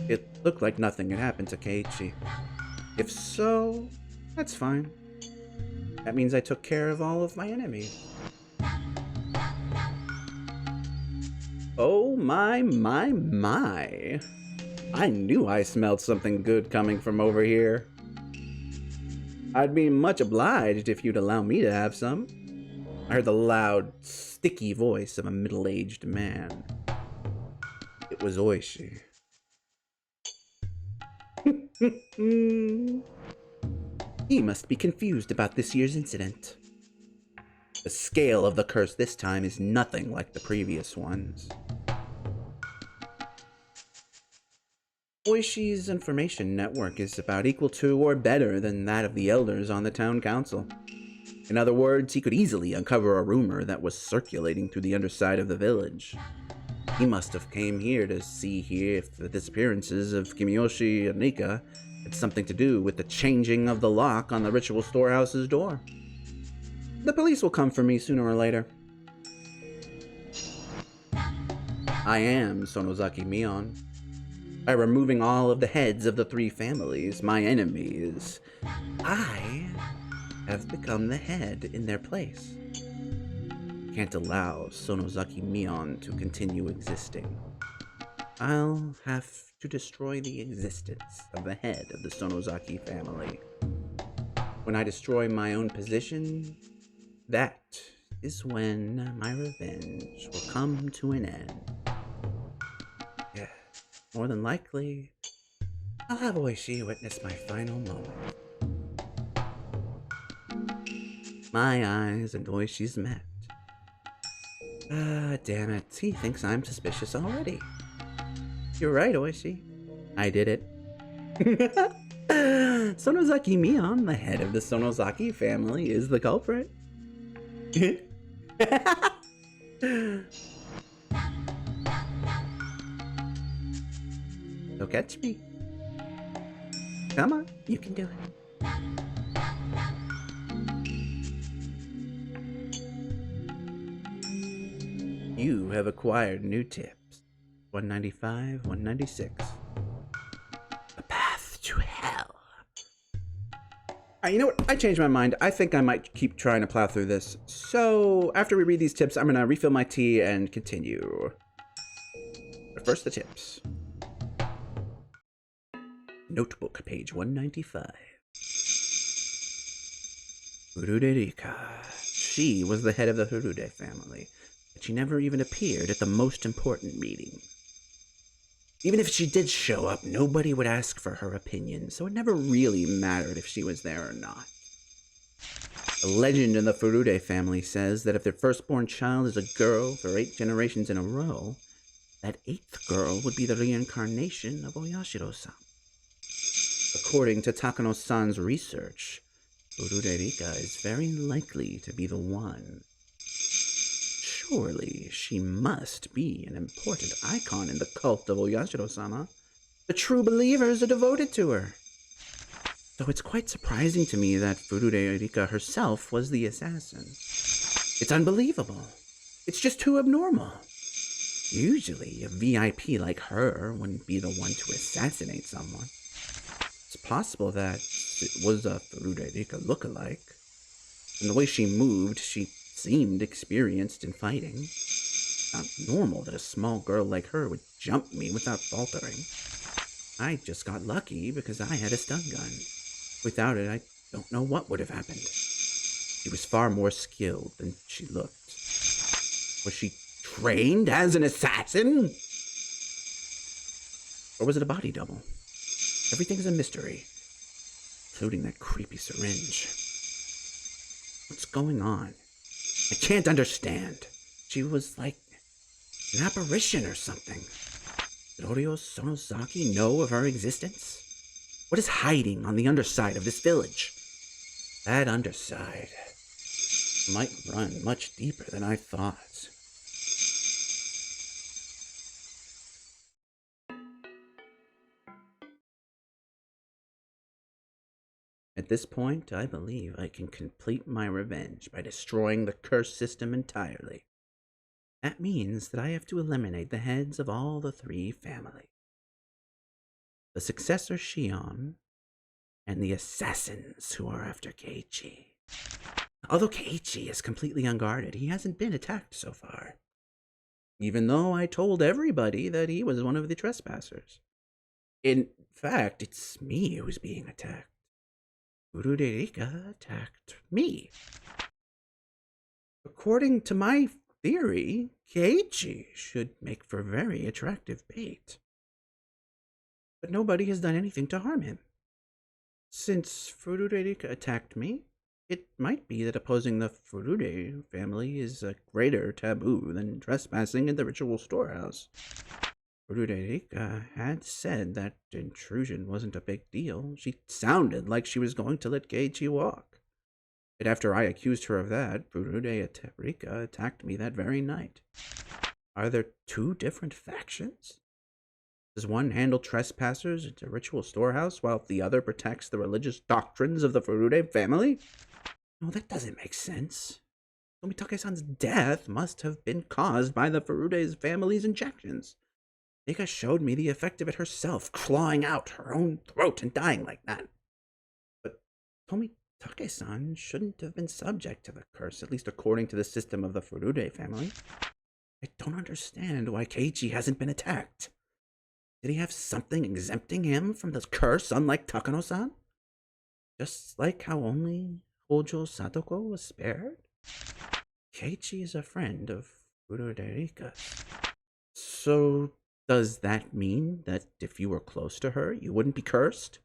It looked like nothing had happened to Keiichi. If so, that's fine. That means I took care of all of my enemies. Oh my. I knew I smelled something good coming from over here. I'd be much obliged if you'd allow me to have some. I heard the loud, sticky voice of a middle-aged man. It was Oishi. He must be confused about this year's incident. The scale of the curse this time is nothing like the previous ones. Oishi's information network is about equal to or better than that of the elders on the town council. In other words, he could easily uncover a rumor that was circulating through the underside of the village. He must have came here to see if the disappearances of Kimiyoshi and Nika had something to do with the changing of the lock on the ritual storehouse's door. The police will come for me sooner or later. I am Sonozaki Mion. By removing all of the heads of the three families, my enemies, I have become the head in their place. Can't allow Sonozaki Mion to continue existing. I'll have to destroy the existence of the head of the Sonozaki family. When I destroy my own position, that is when my revenge will come to an end. Yeah, more than likely, I'll have Oishi witness my final moment. My eyes and Oishi's met. Ah, damn it. He thinks I'm suspicious already. You're right, Oishi. I did it. Sonozaki Mion, the head of the Sonozaki family, is the culprit. So catch me. Come on, you can do it. You have acquired new tips. 195, 196. The path to hell. Alright, you know what? I changed my mind. I think I might keep trying to plow through this. So, after we read these tips, I'm gonna refill my tea and continue. But first, the tips. Notebook, page 195. Furude Rika. She was the head of the Furude family, but she never even appeared at the most important meeting. Even if she did show up, nobody would ask for her opinion, so it never really mattered if she was there or not. The legend in the Furude family says that if their firstborn child is a girl for 8 generations in a row, that 8th girl would be the reincarnation of Oyashiro-san. According to Takano-san's research, Furude Rika is very likely to be the one. Surely she must be an important icon in the cult of Oyashiro-sama. The true believers are devoted to her. So it's quite surprising to me that Furude Rika herself was the assassin. It's unbelievable. It's just too abnormal. Usually, a VIP like her wouldn't be the one to assassinate someone. It's possible that it was a Furude Rika lookalike. And the way she moved, she seemed experienced in fighting. Not normal that a small girl like her would jump me without faltering. I just got lucky because I had a stun gun. Without it, I don't know what would have happened. She was far more skilled than she looked. Was she trained as an assassin? Or was it a body double? Everything's a mystery, including that creepy syringe. What's going on? I can't understand. She was like an apparition or something. Did Oryo Sonozaki know of her existence? What is hiding on the underside of this village? That underside might run much deeper than I thought. At this point, I believe I can complete my revenge by destroying the curse system entirely. That means that I have to eliminate the heads of all the 3 families. The successor Shion, and the assassins who are after Keiichi. Although Keiichi is completely unguarded, he hasn't been attacked so far. Even though I told everybody that he was one of the trespassers. In fact, it's me who's being attacked. Furude Rika attacked me. According to my theory, Keiichi should make for very attractive bait. But nobody has done anything to harm him. Since Furude Rika attacked me, it might be that opposing the Furude family is a greater taboo than trespassing in the ritual storehouse. Furude Rika had said that intrusion wasn't a big deal. She sounded like she was going to let Keiichi walk. But after I accused her of that, Furude Rika attacked me that very night. Are there 2 different factions? Does one handle trespassers into a ritual storehouse while the other protects the religious doctrines of the Furude family? No, that doesn't make sense. Tomitake-san's death must have been caused by the Furude's family's injections. Nika showed me the effect of it herself, clawing out her own throat and dying like that. But Tomitake-san shouldn't have been subject to the curse, at least according to the system of the Furude family. I don't understand why Keiichi hasn't been attacked. Did he have something exempting him from the curse, unlike Takano-san? Just like how only Hojo Satoko was spared? Keiichi is a friend of Furuderika's. So, does that mean that if you were close to her, you wouldn't be cursed?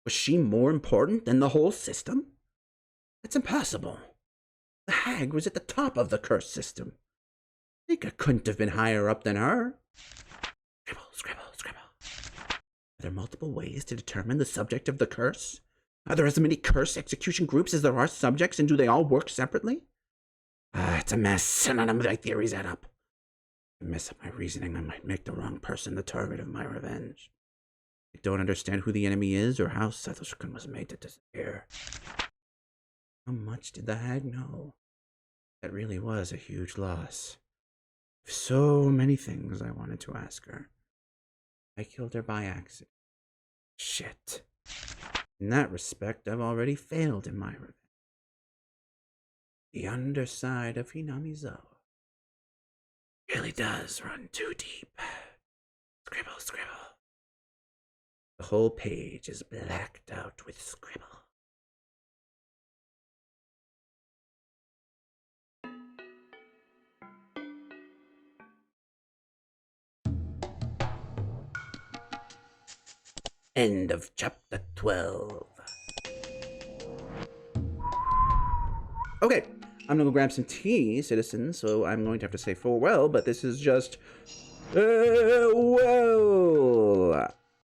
Was she more important than the whole system? That's impossible. The hag was at the top of the curse system. Rika couldn't have been higher up than her. Scribble, scribble, scribble. Are there multiple ways to determine the subject of the curse? Are there as many curse execution groups as there are subjects, and do they all work separately? It's a mess, and none of my theories add up. If I mess up my reasoning, I might make the wrong person the target of my revenge. I don't understand who the enemy is or how Satoshi-kun was made to disappear. How much did the hag know? That really was a huge loss. So many things I wanted to ask her. I killed her by accident. Shit. In that respect, I've already failed in my revenge. The underside of Hinamizawa really does run too deep. Scribble, scribble. The whole page is blacked out with scribble. End of chapter 12. Okay, I'm gonna go grab some tea, citizens, so I'm going to have to say farewell, but this is just... well...